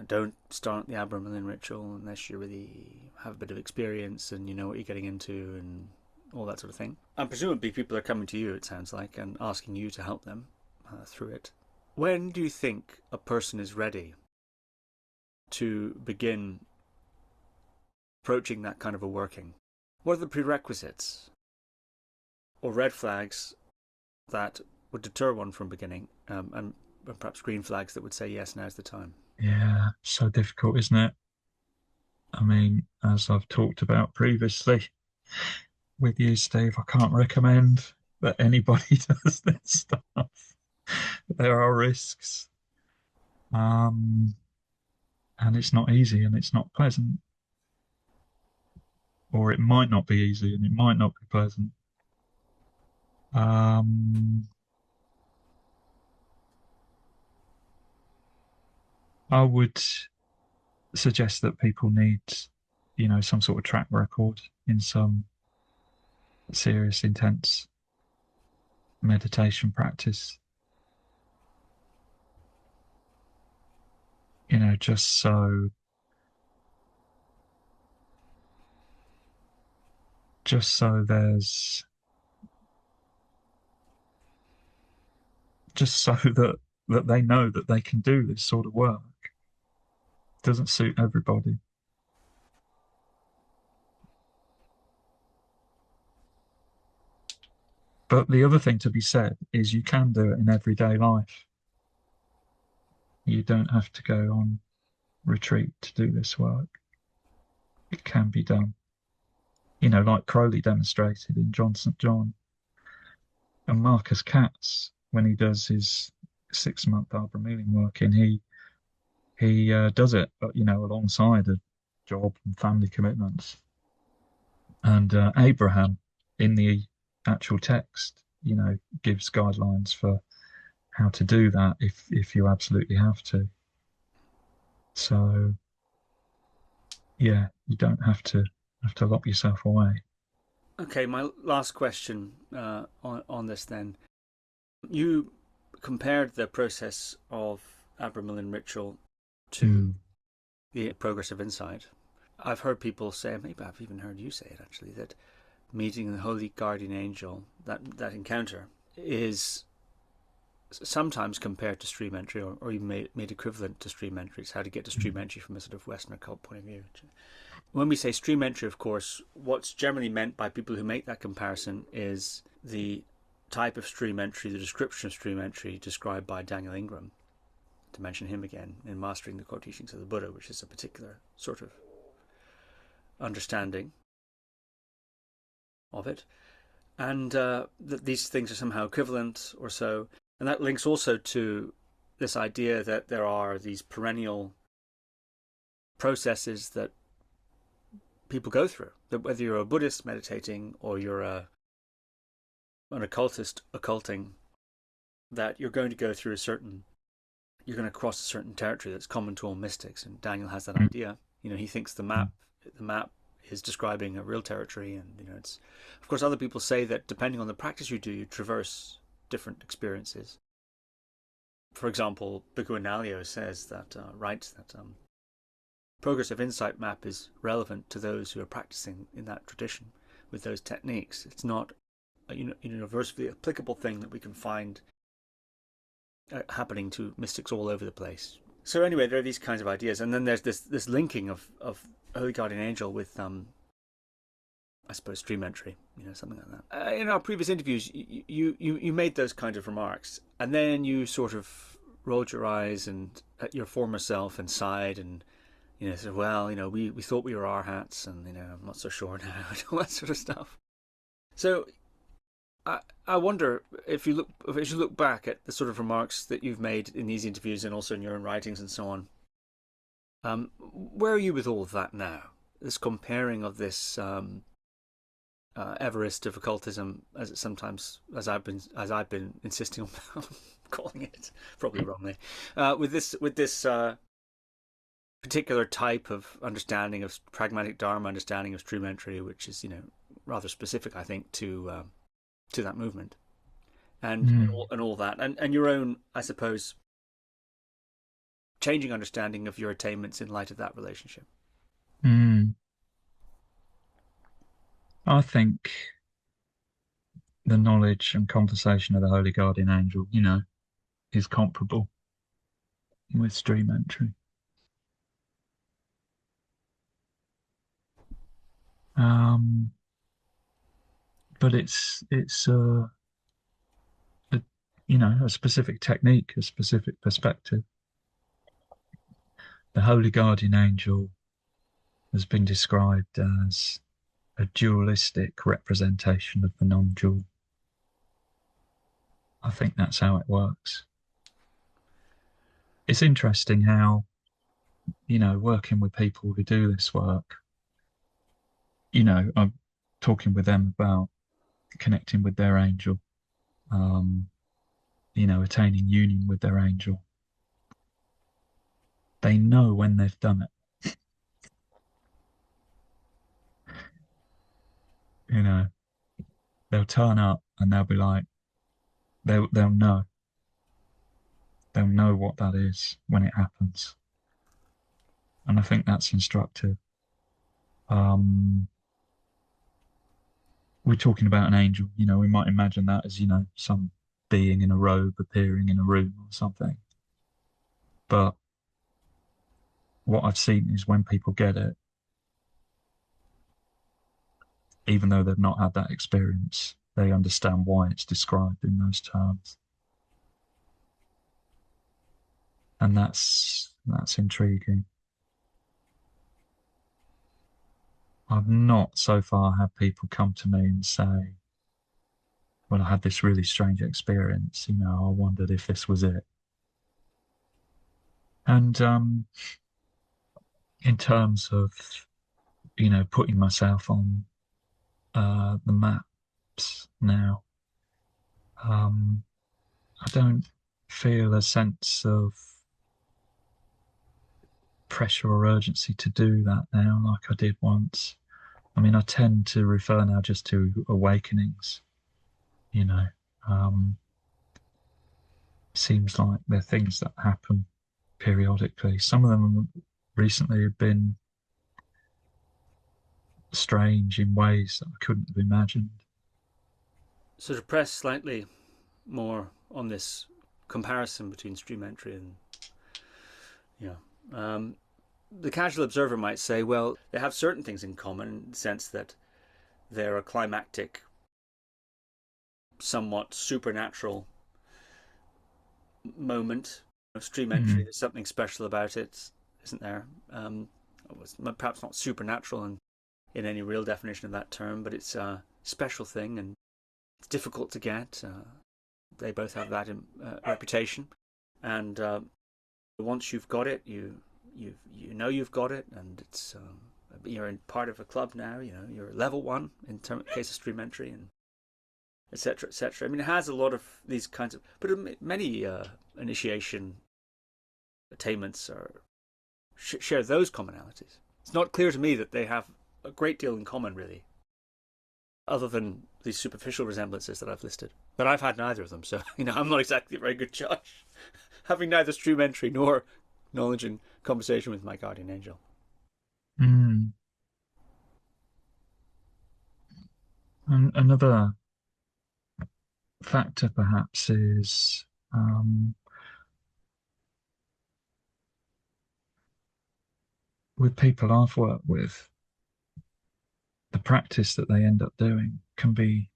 Don't start the Abramelin Ritual unless you really have a bit of experience and you know what you're getting into and all that sort of thing. And presumably people are coming to you, it sounds like, and asking you to help them through it. When do you think a person is ready to begin approaching that kind of a working? What are the prerequisites or red flags that would deter one from beginning, and perhaps green flags that would say, yes, now's the time? Yeah, so difficult, isn't it? I mean, as I've talked about previously with you, Steve, I can't recommend that anybody does this stuff. There are risks. And it's not easy and it's not pleasant. Or it might not be easy and it might not be pleasant. I would suggest that people need, some sort of track record in some serious, intense meditation practice. Just so there's just so that they know that they can do this sort of work. It doesn't suit everybody. But the other thing to be said is you can do it in everyday life. You don't have to go on retreat to do this work. It can be done. Like Crowley demonstrated in John St. John. And Marcus Katz, when he does his 6-month Abramelin working, he does it, alongside a job and family commitments. And Abraham, in the actual text, gives guidelines for how to do that if you absolutely have to. So, yeah, you don't have to lock yourself away. Okay, my last question on this then. You compared the process of Abramelin Ritual to the progress of insight. I've heard people say, maybe I've even heard you say it actually, that meeting the holy guardian angel, that encounter, is sometimes compared to stream entry, or even made equivalent to stream entry. It's how to get to stream entry from a sort of Western occult point of view. When we say stream entry, of course, what's generally meant by people who make that comparison is the type of stream entry, the description of stream entry described by Daniel Ingram, to mention him again, in Mastering the Core Teachings of the Buddha, which is a particular sort of understanding of it, and that these things are somehow equivalent or so. And that links also to this idea that there are these perennial processes that people go through, that whether you're a Buddhist meditating or you're an occultist occulting, that you're going to go through you're going to cross a certain territory that's common to all mystics. And Daniel has that idea. He thinks the map is describing a real territory, and it's, of course, other people say that depending on the practice you do, you traverse different experiences. For example, Bhikkhu Analayo says that writes that progress of insight map is relevant to those who are practicing in that tradition with those techniques. It's not a universally applicable thing that we can find happening to mystics all over the place. So anyway, there are these kinds of ideas, and then there's this linking of Holy Guardian Angel with I suppose stream entry, something like that. In our previous interviews, you made those kind of remarks, and then you sort of rolled your eyes and at your former self and sighed and said, well, we thought we were arhats, and I'm not so sure now, and all that sort of stuff. So I wonder if you look back at the sort of remarks that you've made in these interviews and also in your own writings and so on, where are you with all of that now? This comparing of this Everest of occultism, as I've been insisting on calling it, probably wrongly, with this particular type of understanding of pragmatic dharma, understanding of stream entry, which is rather specific, I think, to that movement, and all that, and your own, I suppose, changing understanding of your attainments in light of that relationship. I think the knowledge and conversation of the Holy Guardian Angel, is comparable with stream entry. But it's a you know, a specific technique, a specific perspective. The Holy Guardian Angel has been described as a dualistic representation of the non-dual. I think that's how it works. It's interesting how, you know, working with people who do this work, you know, I'm talking with them about connecting with their angel, you know, attaining union with their angel. They know when they've done it. You know, they'll turn up and they'll be like, they'll know. They'll know what that is when it happens. And I think that's instructive. We're talking about an angel, you know, we might imagine that as, you know, some being in a robe appearing in a room or something. But what I've seen is when people get it, even though they've not had that experience, they understand why it's described in those terms. And that's intriguing. I've not so far had people come to me and say, well, I had this really strange experience, you know, I wondered if this was it. And in terms of, you know, putting myself on the maps now, I don't feel a sense of pressure or urgency to do that now like I did once. I mean, I tend to refer now just to awakenings, you know. Seems like they're things that happen periodically. Some of them recently have been strange in ways that I couldn't have imagined. So to press slightly more on this comparison between stream entry and, you know, the casual observer might say, well, they have certain things in common in the sense that they're a climactic, somewhat supernatural moment. Stream entry, there's something special about it, isn't there? Perhaps not supernatural in any real definition of that term, but it's a special thing and it's difficult to get. They both have that reputation, and once you've got it, you know you've got it, and it's you're in part of a club now. You know, you're level 1 in case of stream entry, and etc. etc. I mean, it has a lot of these kinds of, but many initiation attainments share those commonalities. It's not clear to me that they have a great deal in common, really, other than these superficial resemblances that I've listed. But I've had neither of them, so, you know, I'm not exactly a very good judge, having neither stream entry nor knowledge and conversation with my guardian angel. And another factor, perhaps, is with people I've worked with, the practice that they end up doing can be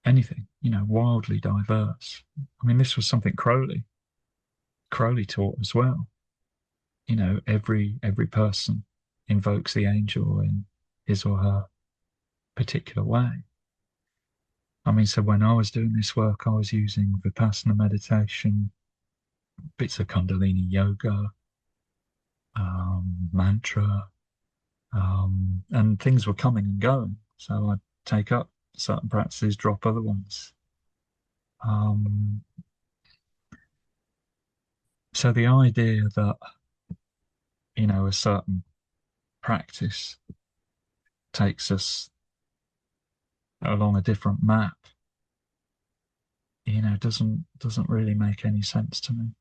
anything, you know, wildly diverse. I mean, this was something Crowley taught as well. You know, every person invokes the angel in his or her particular way. I mean, so when I was doing this work, I was using Vipassana meditation, bits of Kundalini yoga, mantra, and things were coming and going. So I'd take up certain practices, drop other ones. So the idea that, you know, a certain practice takes us along a different map, you know, doesn't really make any sense to me.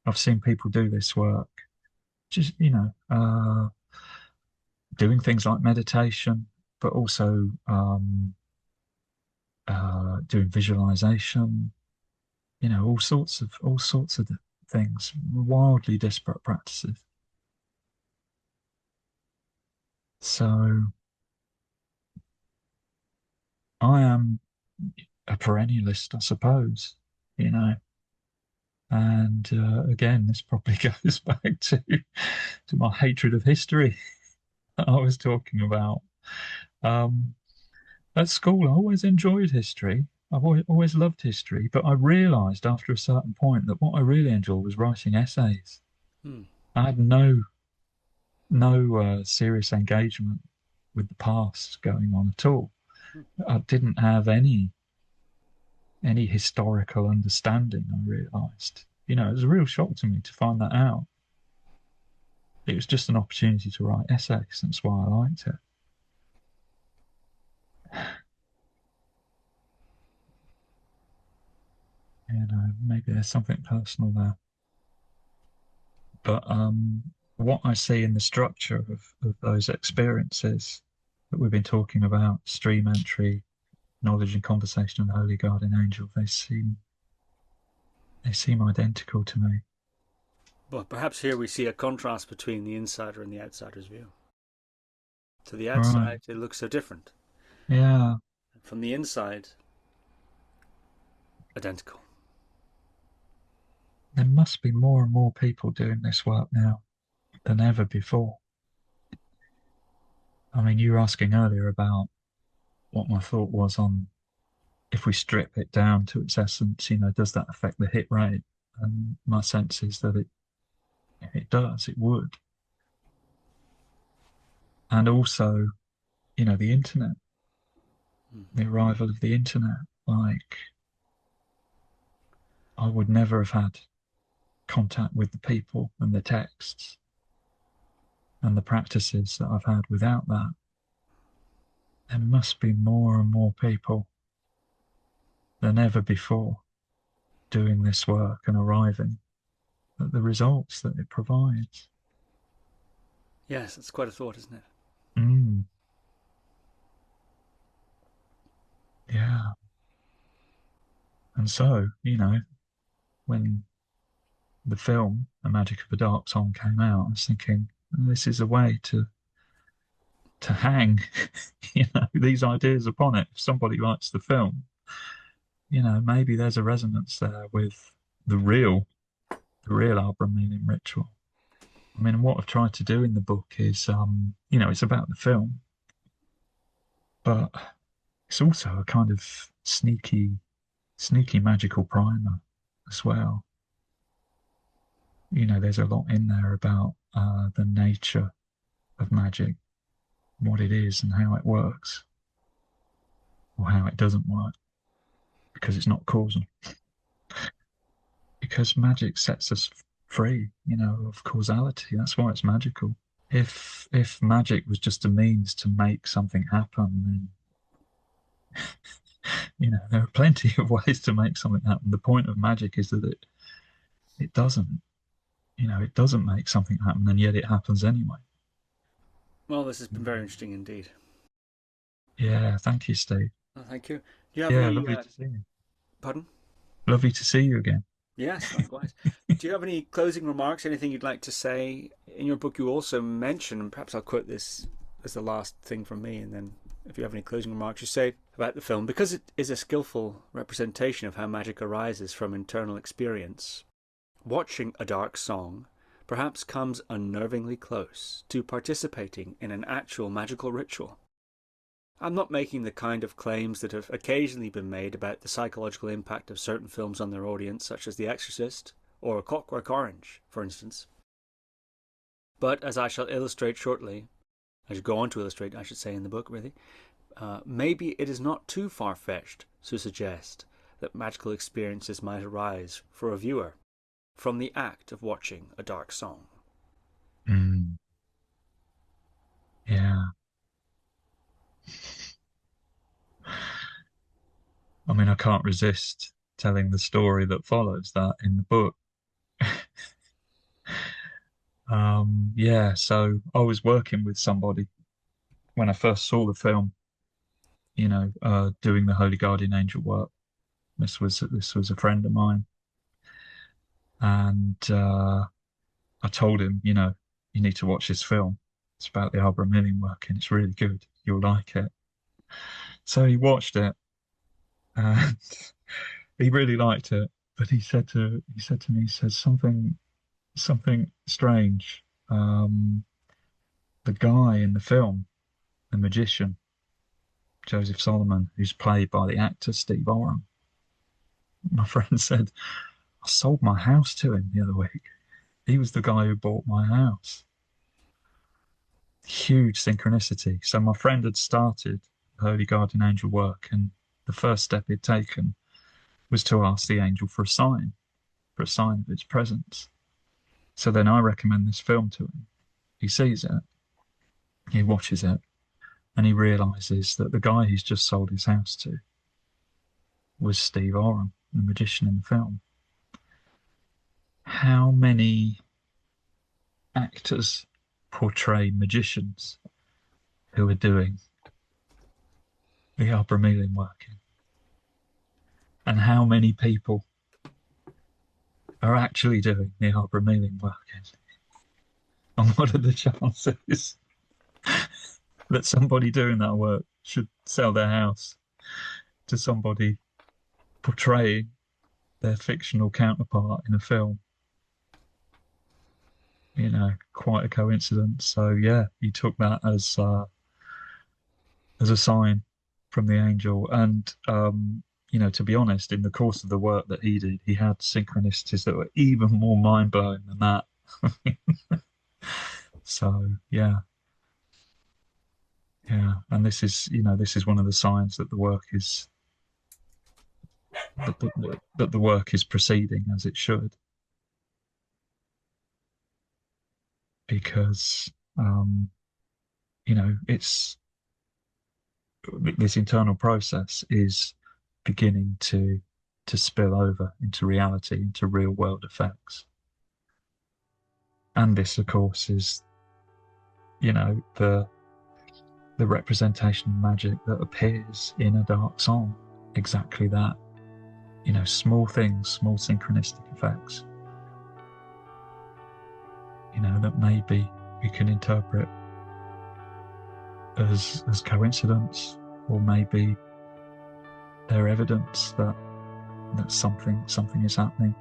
I've seen people do this work, just, you know, doing things like meditation, but also doing visualization, you know, all sorts of things, wildly disparate practices. So I am a perennialist, I suppose, you know. And again, this probably goes back to my hatred of history that I was talking about. Um, at school, I always enjoyed history. I've always loved history, but I realised after a certain point that what I really enjoyed was writing essays. Hmm. I had no serious engagement with the past going on at all. I didn't have any historical understanding, I realised. You know, it was a real shock to me to find that out. It was just an opportunity to write essays. That's why I liked it. You know, maybe there's something personal there. But what I see in the structure of those experiences that we've been talking about, stream entry, knowledge and conversation of the Holy Guardian Angel, they seem identical to me. But perhaps here we see a contrast between the insider and the outsider's view. To the Right. outside, it looks so different. Yeah. From the inside, identical. There must be more and more people doing this work now than ever before. I mean, you were asking earlier about what my thought was on if we strip it down to its essence, you know, does that affect the hit rate? And my sense is that it does, it would. And also, you know, the internet, the arrival of the internet, like I would never have had contact with the people and the texts and the practices that I've had without that. There must be more and more people than ever before doing this work and arriving at the results that it provides. Yes, it's quite a thought, isn't it? Mm. Yeah. And so, you know, when the film, The Magic of the Dark Song, came out, I was thinking, this is a way to hang, you know, these ideas upon it. If somebody likes the film, you know, maybe there's a resonance there with the real Abramelin Ritual. I mean, what I've tried to do in the book is, you know, it's about the film, but it's also a kind of sneaky magical primer as well. You know, there's a lot in there about the nature of magic, what it is and how it works, or how it doesn't work, because it's not causal. Because magic sets us free, you know, of causality. That's why it's magical. If magic was just a means to make something happen, then you know, there are plenty of ways to make something happen. The point of magic is that it doesn't, you know, it doesn't make something happen, and yet it happens anyway. Well, this has been very interesting indeed. Yeah, thank you, Steve. Well, thank you. Do you have Yeah, any? lovely to see you. Pardon? Lovely to see you again. Yes, likewise. Do you have any closing remarks? Anything you'd like to say? In your book, you also mention, and perhaps I'll quote this as the last thing from me, and then if you have any closing remarks, you say about the film, because it is a skillful representation of how magic arises from internal experience. Watching A Dark Song perhaps comes unnervingly close to participating in an actual magical ritual. I'm not making the kind of claims that have occasionally been made about the psychological impact of certain films on their audience, such as The Exorcist or A Clockwork Orange, for instance. But as I shall illustrate shortly, I should go on to illustrate, I should say, in the book, really, maybe it is not too far-fetched to suggest that magical experiences might arise for a viewer from the act of watching a dark song. Mm. Yeah. I mean, I can't resist telling the story that follows that in the book. Yeah, so I was working with somebody when I first saw the film, you know, doing the Holy Guardian Angel work. This was a friend of mine, and I told him, you know, you need to watch this film. It's about the Abramelin work, and it's really good. You'll like it. So he watched it, and he really liked it. But he said to me, he says something strange. The guy in the film, the magician, Joseph Solomon, who's played by the actor Steve Oram. My friend said, I sold my house to him the other week. He was the guy who bought my house. Huge synchronicity. So my friend had started Holy Guardian Angel work, and the first step he'd taken was to ask the angel for a sign of its presence. So then I recommend this film to him. He sees it, he watches it, and he realizes that the guy he's just sold his house to was Steve Oram, the magician in the film. How many actors portray magicians who are doing the Abramelin working? And how many people are actually doing the Abramelin working? And what are the chances that somebody doing that work should sell their house to somebody portraying their fictional counterpart in a film? You know, quite a coincidence. So yeah, he took that as a sign from the angel. And you know, to be honest, in the course of the work that he did, he had synchronicities that were even more mind-blowing than that. So yeah, and this is one of the signs that the work is that the work is proceeding as it should, because you know, it's this internal process is beginning to spill over into reality, into real world effects. And this, of course, is, you know, the representation of magic that appears in a dark song. Exactly that. You know, small things, small synchronistic effects, you know, that maybe we can interpret as coincidence, or maybe they're evidence that something is happening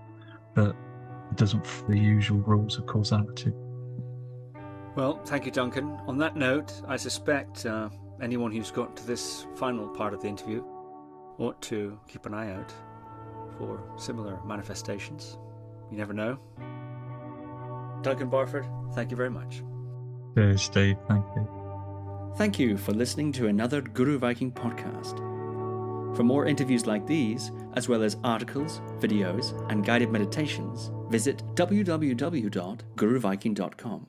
that doesn't fit the usual rules of causality. Well, thank you, Duncan. On that note, I suspect anyone who's got to this final part of the interview ought to keep an eye out for similar manifestations. You never know. Duncan Barford, thank you very much. Cheers, Steve. Thank you. Thank you for listening to another Guru Viking podcast. For more interviews like these, as well as articles, videos, and guided meditations, visit www.guruviking.com.